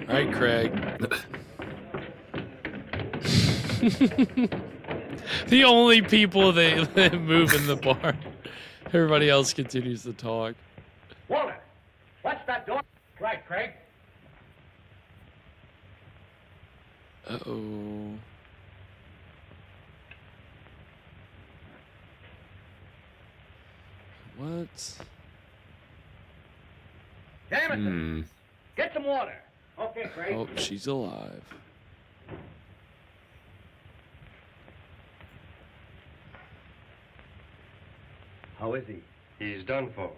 All right, Craig. The only people that move in the bar. Everybody else continues to talk. Walter, watch that door. Right, Craig. Uh-oh. What? Damn it! Get some water. Okay, Craig. Oh, she's alive. How is he? He's done for.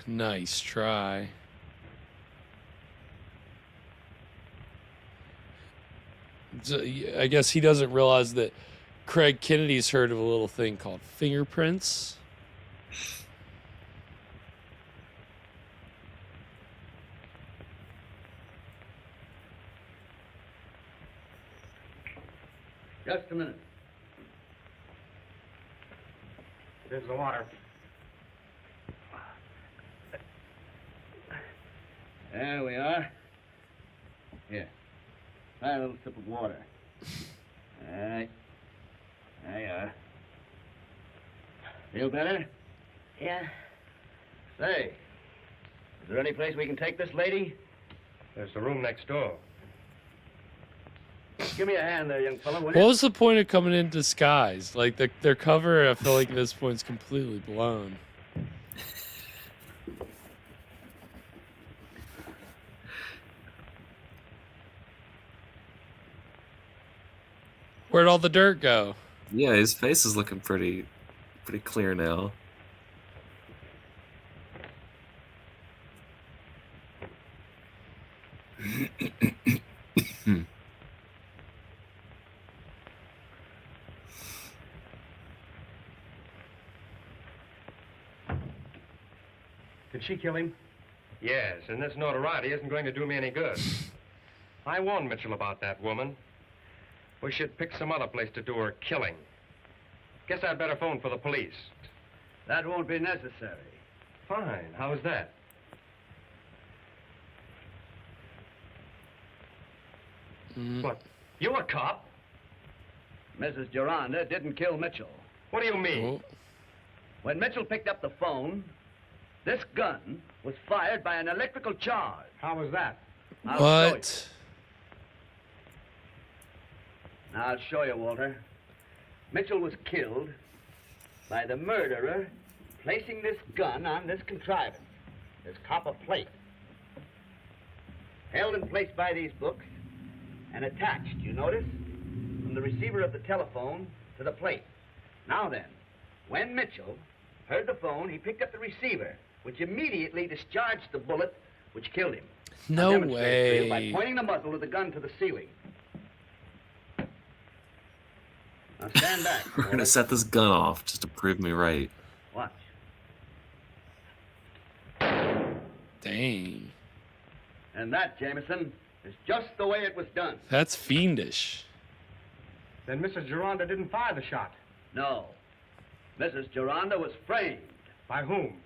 Nice try. So, I guess he doesn't realize that Craig Kennedy's heard of a little thing called fingerprints. Just a minute. Here's the water. There we are. Here. Try a little sip of water. All right. There you are. Feel better? Yeah. Say, is there any place we can take this lady? There's the room next door. Give me a hand there, young fellow, will What you? was the point of coming in disguise? Like, their cover, I feel like at this point is completely blown. Where'd all the dirt go? Yeah, his face is looking pretty clear now. Did she kill him? Yes, and this notoriety isn't going to do me any good. I warned Mitchell about that woman. We should pick some other place to do her killing. Guess I'd better phone for the police. That won't be necessary. Fine. How is that? What? You a cop? Mrs. Geronda didn't kill Mitchell. What do you mean? When Mitchell picked up the phone, this gun was fired by an electrical charge. How was that? What? Now, I'll show you, Walter. Mitchell was killed by the murderer placing this gun on this contrivance, this copper plate. Held in place by these books and attached, you notice, from the receiver of the telephone to the plate. Now then, when Mitchell heard the phone, he picked up the receiver, which immediately discharged the bullet which killed him. No I'll demonstrate it to you way. by pointing the muzzle of the gun to the ceiling. Now stand back. We're gonna set this gun off just to prove me right. Watch. Dang. And that, Jameson, is just the way it was done. That's fiendish. Then Mrs. Geronda didn't fire the shot? No. Mrs. Geronda was framed. By whom?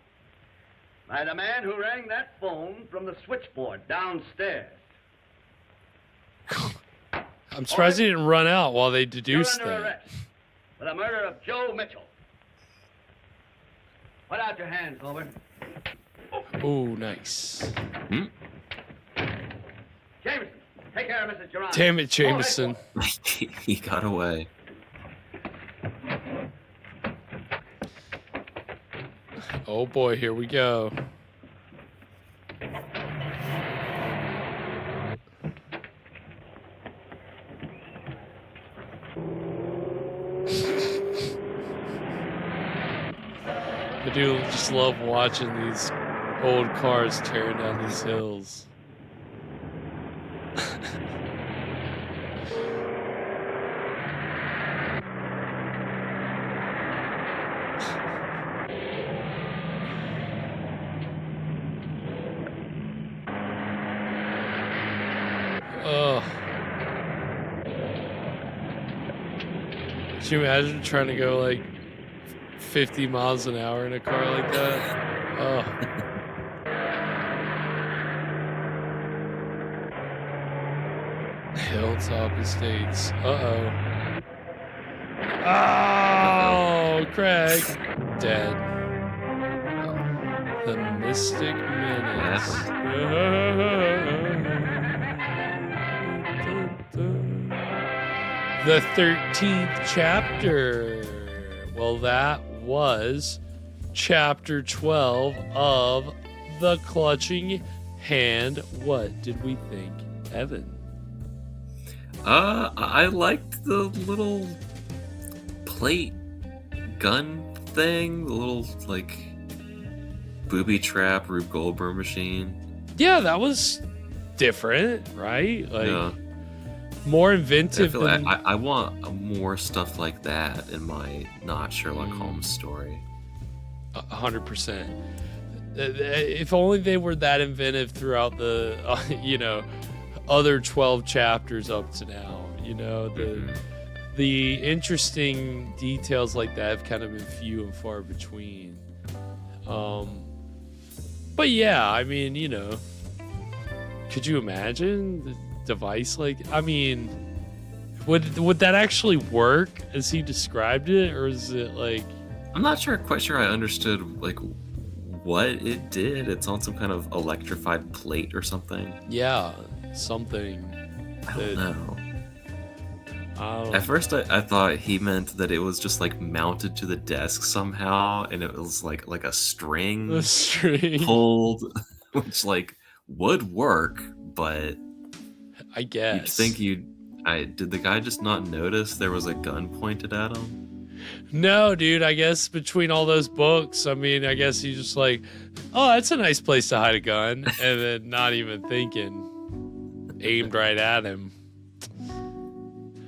By the man who rang that phone from the switchboard downstairs. I'm surprised he didn't run out while they deduced You're under that. arrest for the murder of Joe Mitchell. Put out your hands, Homer. Oh, nice. Jameson, take care of Mrs. Geronda. Damn it, Jameson. He got away. Oh boy, here we go. I do just love watching these old cars tearing down these hills. Ugh. Could you imagine trying to go like 50 miles an hour in a car like that? Oh. Hilltop Estates. Uh-oh. Oh, Craig. Dead. The Mystic Menace. The 13th chapter. Well, that was chapter 12 of The Clutching Hand. What did we think, Evan? I liked the little plate gun thing, the little like booby trap Rube Goldberg machine. Yeah, that was different, right? Like, yeah. More inventive. I want more stuff like that in my not Sherlock Holmes story. 100%. If only they were that inventive throughout the, other 12 chapters up to now. The interesting details like that have kind of been few and far between. But yeah, I mean, could you imagine the device would that actually work as he described it, or is it like... I'm not quite sure I understood like what it did. It's on some kind of electrified plate or something. Yeah, something. I don't know. At first I thought he meant that it was just like mounted to the desk somehow, and it was like a string pulled, which like would work, but I guess did the guy just not notice there was a gun pointed at him? No, dude, I guess between all those books, I guess he's just like, oh, that's a nice place to hide a gun, and then not even thinking, aimed right at him.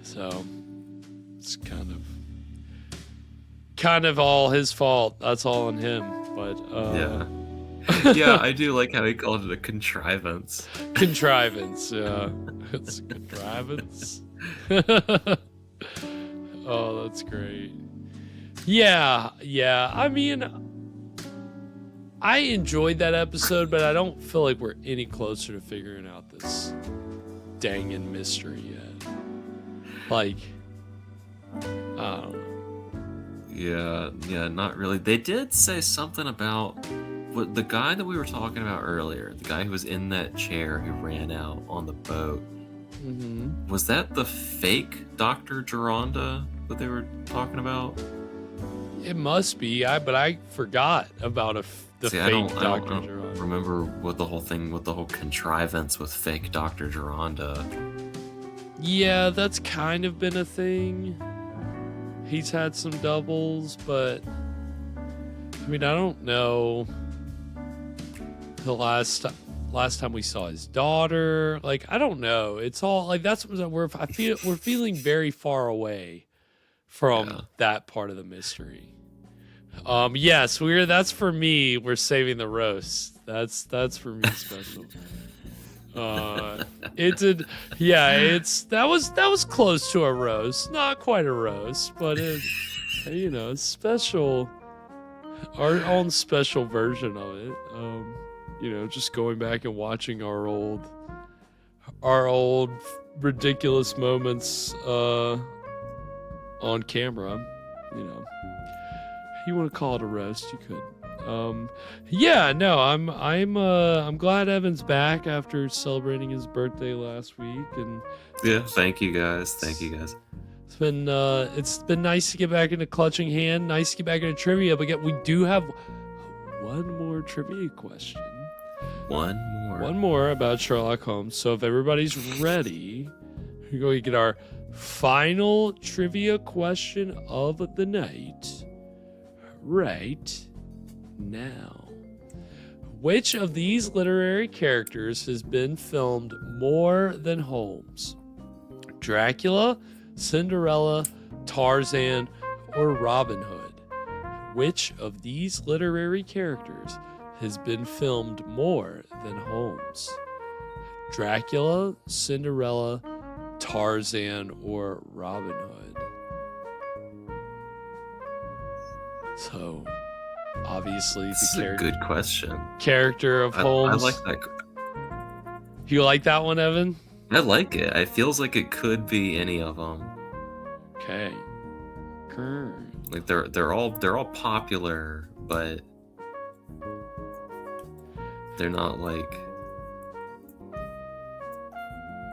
So it's kind of all his fault. That's all on him. But yeah, I do like how he called it a contrivance. Contrivance, yeah. It's a contrivance. Oh, that's great. Yeah. I enjoyed that episode, but I don't feel like we're any closer to figuring out this dangin' mystery yet. Like, I don't know. Yeah, not really. They did say something about the guy that we were talking about earlier, the guy who was in that chair who ran out on the boat. Mm-hmm. Was that the fake Dr. Geronda that they were talking about? It must be, but I forgot about the fake Dr. Geronda. I don't remember what the whole contrivance with fake Dr. Geronda. Yeah, that's kind of been a thing. He's had some doubles, but I don't know. The last time we saw his daughter, like, I don't know. It's all like that's what we're feeling very far away from that part of the mystery. Yes, that's for me. We're saving the roast. That's for me special. It did. Yeah, that was close to a roast. Not quite a roast, but it's special. Our own special version of it. Just going back and watching our old ridiculous moments on camera. You want to call it a roast, you could. I'm glad Evan's back after celebrating his birthday last week, and yeah, thank you guys. It's been nice to get back into Clutching Hand, nice to get back into trivia, but we do have one more trivia question. One more about Sherlock Holmes. So if everybody's ready, we're going to get our final trivia question of the night right now. Which of these literary characters has been filmed more than Holmes? Dracula, Cinderella, Tarzan, or Robin Hood? Which of these literary characters has been filmed more than Holmes? Dracula, Cinderella, Tarzan, or Robin Hood? So, obviously, This is a good question. Character of Holmes. I like that. You like that one, Evan? I like it. It feels like it could be any of them. Okay. Like they're all popular, but they're not like.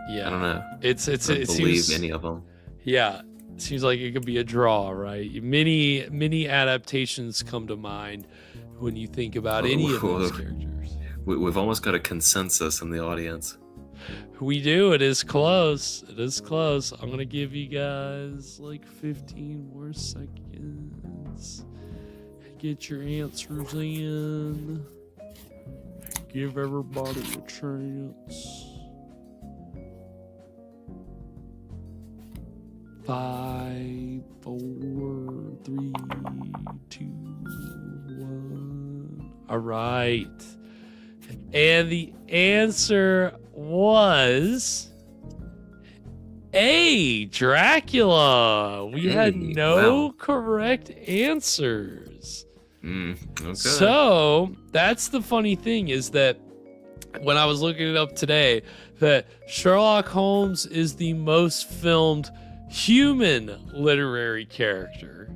Yeah. I don't know. It believe seems, any of them. Yeah. Seems like it could be a draw, right? Many adaptations come to mind when you think about any of those characters. We've almost got a consensus in the audience. We do. It is close. It is close. I'm going to give you guys like 15 more seconds. Get your answers in. Give everybody a chance. 5, 4, 3, 2, 1. All right. And the answer was A, Dracula. We had no correct answers. Okay. So that's the funny thing, is that when I was looking it up today, that Sherlock Holmes is the most filmed human literary character.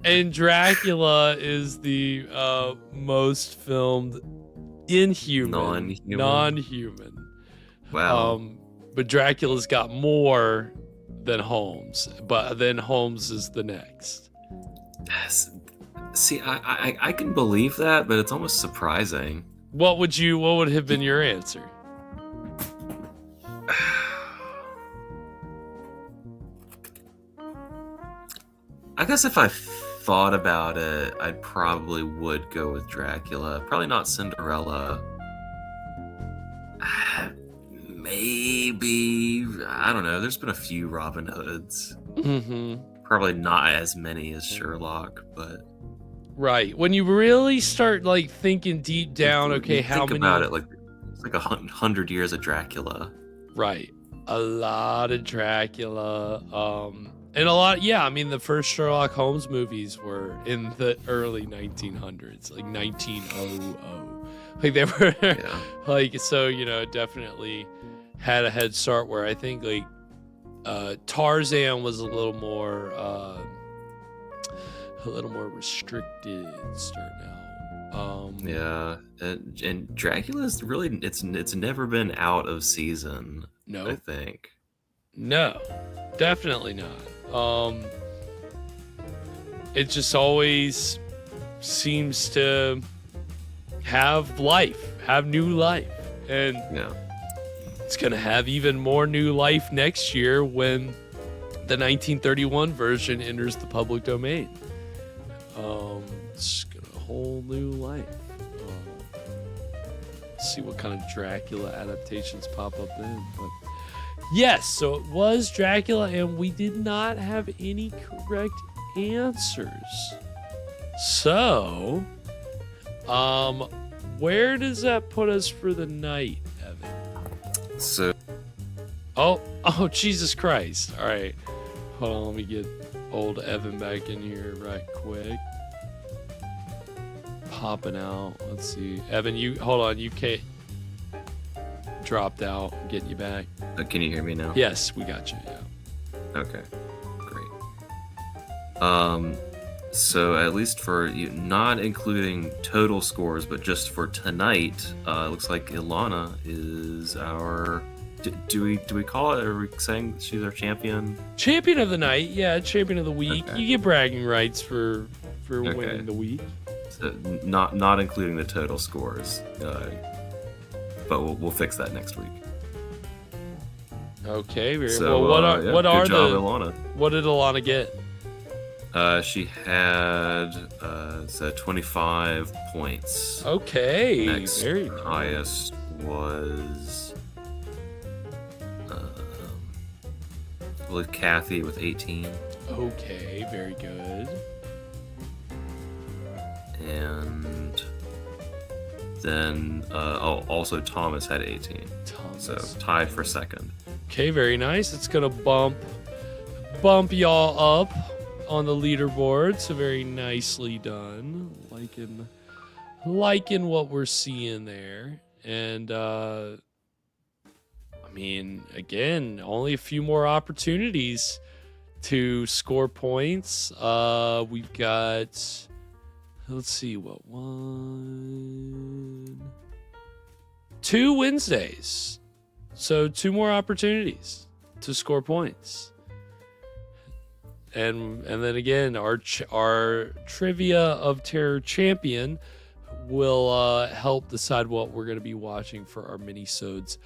And Dracula is the most filmed inhuman, non-human. Wow. But Dracula's got more than Holmes, but then Holmes is the next. See, I can believe that, but it's almost surprising. What would have been your answer? I guess if I thought about it, I probably would go with Dracula. Probably not Cinderella. Maybe, I don't know. There's been a few Robin Hoods. Probably not as many as Sherlock, but right. When you really start like thinking deep down, okay, how many? Think about it, like it's like 100 years of Dracula. Right. A lot of Dracula. And a lot, yeah, I mean, the first Sherlock Holmes movies were in the early 1900s, like 1900. Like, they were, like, so, you know, definitely had a head start where I think, like, Tarzan was a little more restricted start now. Yeah, and Dracula's really, it's never been out of season, no. I think. No, definitely not. It just always seems to have new life, and it's gonna have even more new life next year when the 1931 version enters the public domain. It's got a whole new life. See what kind of Dracula adaptations pop up then, but. Yes, so it was Dracula, and we did not have any correct answers. So, where does that put us for the night, Evan? So, oh, Jesus Christ! All right, hold on, let me get old Evan back in here right quick. Popping out. Let's see, Evan. You can't. Dropped out. I'm getting you back. Can you hear me now? Yes, we got you. Yeah. Okay, great. So at least for you, not including total scores, but just for tonight, it looks like Ilana is our. Do we call it? Are we saying she's our champion? Champion of the night, yeah. Champion of the week. Okay. You get bragging rights for winning the week. So not including the total scores. But we'll fix that next week. Okay. So, what did Ilana get? She had 25 points. Okay. Next very highest was with Kathy with 18. Okay, very good. And then also Thomas had 18. So tied for second. Okay, very nice. It's gonna bump y'all up on the leaderboard. So very nicely done. Liking what we're seeing there. And I mean, again, only a few more opportunities to score points. We've got, let's see, what one, 2 Wednesdays. So 2 more opportunities to score points. And then again, our Trivia of Terror champion will help decide what we're going to be watching for our minisodes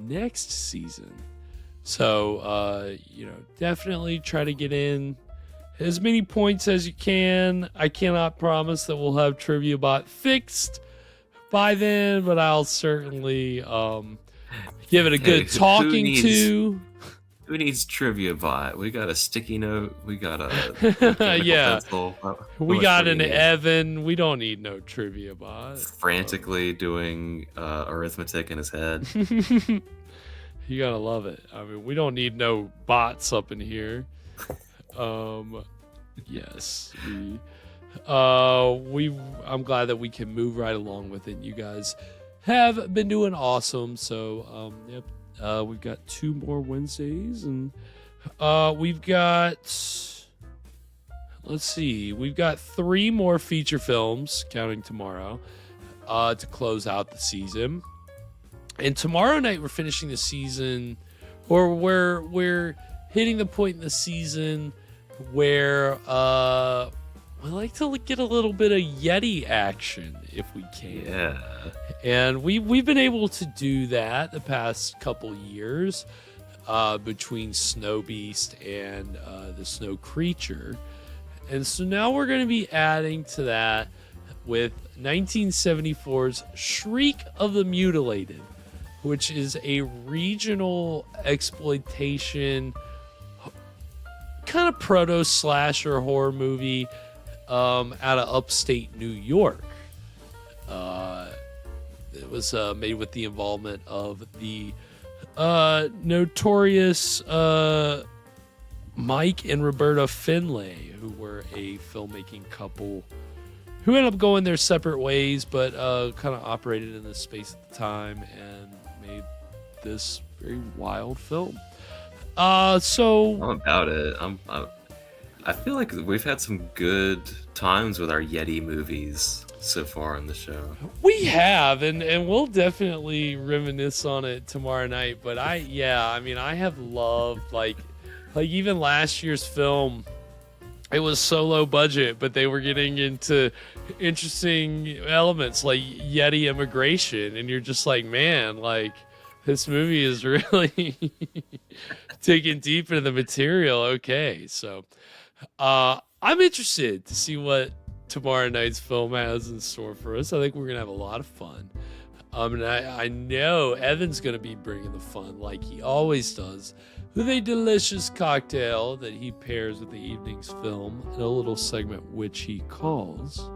next season. So, definitely try to get in as many points as you can. I cannot promise that we'll have Trivia Bot fixed by then, but I'll certainly give it a good talking to. Who needs Trivia Bot? We got a sticky note. We got a yeah. pencil. We got an Evan. We don't need no Trivia Bot. Frantically doing arithmetic in his head. You gotta love it. I mean, we don't need no bots up in here. Yes. I'm glad that we can move right along with it. You guys have been doing awesome. So, yep. We've got 2 more Wednesdays, and we've got, let's see, we've got 3 more feature films, counting tomorrow, to close out the season. And tomorrow night we're finishing the season, or we're hitting the point in the season where we like to get a little bit of Yeti action if we can. Yeah. And we've been able to do that the past couple years between Snow Beast and the Snow Creature. And so now we're going to be adding to that with 1974's Shriek of the Mutilated, which is a regional exploitation kind of proto-slasher horror movie out of upstate New York. It was made with the involvement of the notorious Mike and Roberta Finlay, who were a filmmaking couple who ended up going their separate ways, but kind of operated in this space at the time and made this very wild film. So I'm about it. I feel like we've had some good times with our Yeti movies so far on the show. We have, and we'll definitely reminisce on it tomorrow night. But I have loved like even last year's film. It was so low budget, but they were getting into interesting elements like Yeti immigration, and you're just like, man, like this movie is really digging deep into the material. Okay, so I'm interested to see what tomorrow night's film has in store for us. I think we're gonna have a lot of fun. And I know Evan's gonna be bringing the fun like he always does, with a delicious cocktail that he pairs with the evening's film in a little segment which he calls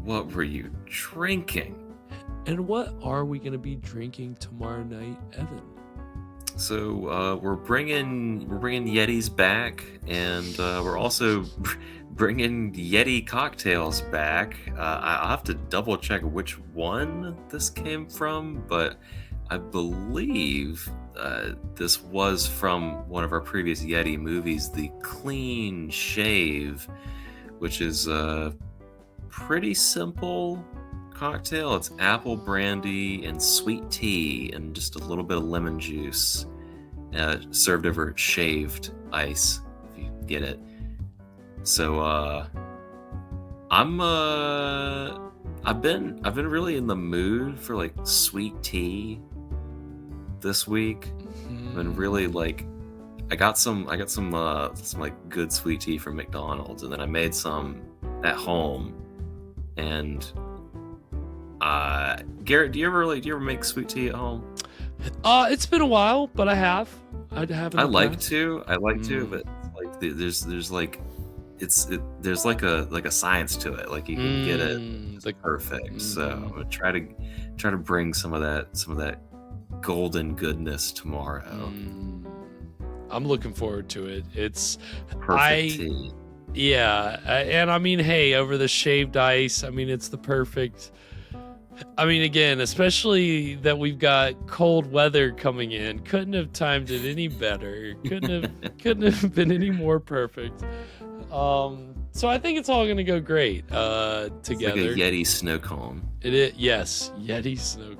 What Were You Drinking? And what are we gonna be drinking tomorrow night, Evan? So we're bringing Yetis back, and we're also bringing Yeti cocktails back. I'll have to double check which one this came from, but I believe this was from one of our previous Yeti movies, The Clean Shave, which is a pretty simple cocktail. It's apple brandy and sweet tea and just a little bit of lemon juice, served over shaved ice, if you get it. So I've been really in the mood for like sweet tea this week. I've been really like, I got some like good sweet tea from McDonald's, and then I made some at home. And Garrett, do you ever make sweet tea at home? It's been a while, but I have. I like to, but like there's like there's like a science to it. Like you can get it perfect. So I'm gonna try to bring some of that golden goodness tomorrow. I'm looking forward to it. It's perfect tea. Yeah, and I mean, hey, over the shaved ice, I mean, it's the perfect. I mean, again, especially that we've got cold weather coming in, couldn't have timed it any better. Couldn't have been any more perfect. So I think it's all gonna go great together. It's like a Yeti snow cone. It is, yes, Yeti snow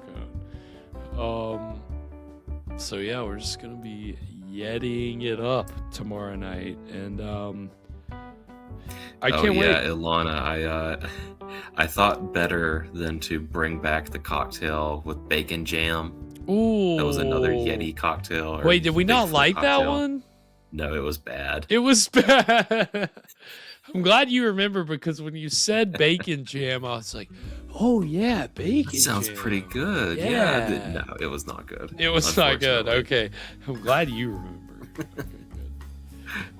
cone. So yeah, we're just gonna be Yetiing it up tomorrow night, and I can't wait. Ilana, I thought better than to bring back the cocktail with bacon jam. Ooh, that was another Yeti cocktail. Wait, did we not like that one? No, it was bad. It was bad. I'm glad you remember, because when you said bacon jam, I was like, oh yeah, bacon that sounds jam. Pretty good. Yeah. No, it was not good. It was not good. Okay. I'm glad you remember. Okay, good.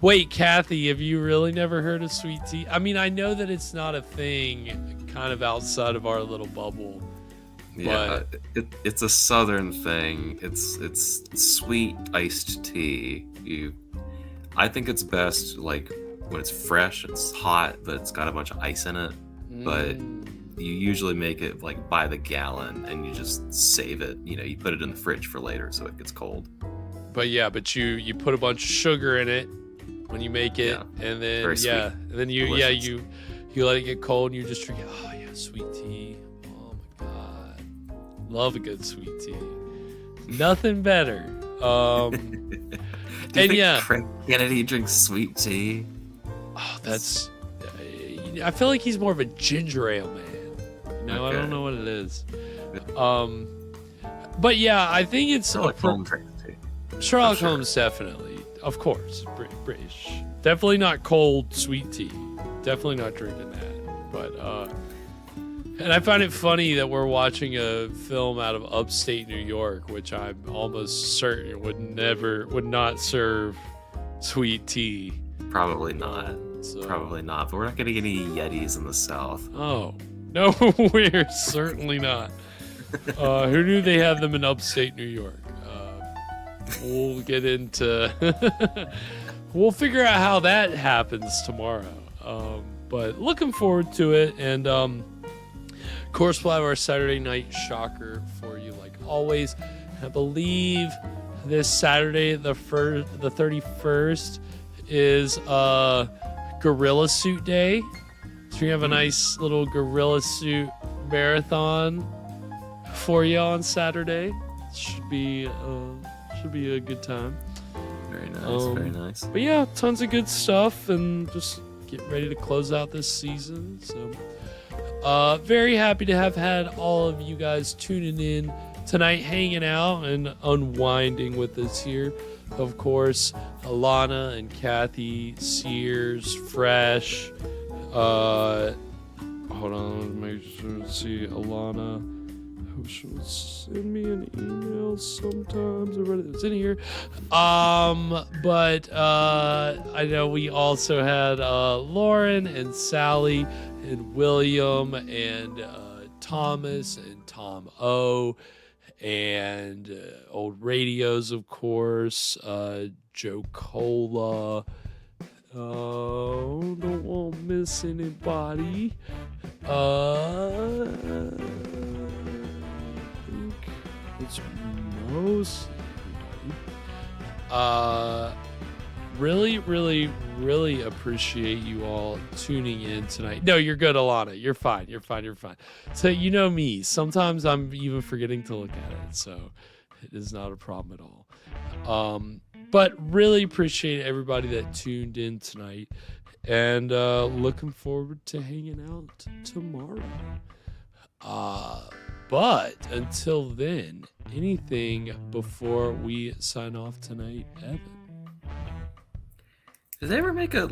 Wait, Kathy, have you really never heard of sweet tea? I mean, I know that it's not a thing kind of outside of our little bubble. Yeah, it's a southern thing. It's sweet iced tea. I think it's best like when it's fresh, it's hot, but it's got a bunch of ice in it. But you usually make it like by the gallon, and you just save it. You know, you put it in the fridge for later so it gets cold. But yeah, you put a bunch of sugar in it when you make it, and then and then you let it get cold, and you just drink it. Oh yeah, sweet tea. Oh my god, love a good sweet tea. Nothing better. Do you think Craig Kennedy drinks sweet tea? Oh, that's. I feel like he's more of a ginger ale man. No, okay. I don't know what it is. But yeah, I think it's Sherlock Holmes drinks tea. Sherlock Holmes, definitely, of course, British. Definitely not cold sweet tea. Definitely not drinking that. But and I find it funny that we're watching a film out of upstate New York, which I'm almost certain would not serve sweet tea. Probably not. Probably not. But we're not going to get any Yetis in the South. Oh. No, we're certainly not. Who knew they have them in upstate New York? We'll get into... we'll figure out how that happens tomorrow. But looking forward to it. And, of course, we'll have our Saturday night shocker for you, like always. I believe this Saturday, the 31st, is Gorilla Suit Day. So we have a nice little Gorilla Suit marathon for you on Saturday. Should be a good time. Very nice, very nice. But yeah, tons of good stuff, and just getting ready to close out this season. So very happy to have had all of you guys tuning in tonight, hanging out and unwinding with us here. Of course, Alana and Kathy, Sears, Fresh. Hold on, make sure to see Alana. I hope she'll send me an email sometimes. I read it. It's in here. But I know we also had Lauren and Sally and William and Thomas and Tom O. And old radios, of course. Joe Cola. Don't want to miss anybody. I think it's most everybody. Really appreciate you all tuning in tonight. No, you're good, Alana. You're fine. So you know me. Sometimes I'm even forgetting to look at it, so it is not a problem at all. But really appreciate everybody that tuned in tonight, and looking forward to hanging out tomorrow. But until then, anything before we sign off tonight, Evan? Did they ever make a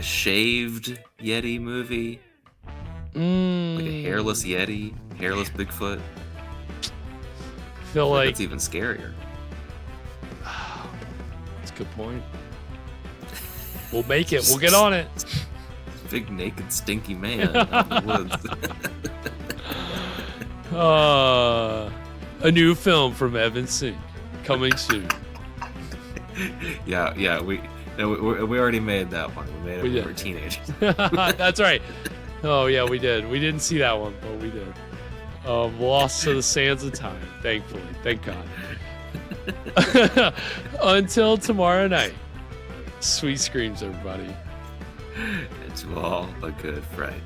shaved Yeti movie? Like a hairless Yeti, hairless Bigfoot? I feel like that's even scarier. That's a good point. We'll make it. We'll get on it. big naked stinky man out in the woods. A new film from Evan Sink coming soon. Yeah, we already made that one. We made it when we were teenagers. That's right. Oh yeah, we did. We didn't see that one, but we did. Lost to the sands of time, thankfully. Thank God. Until tomorrow night. Sweet screams, everybody. And to all a good fright.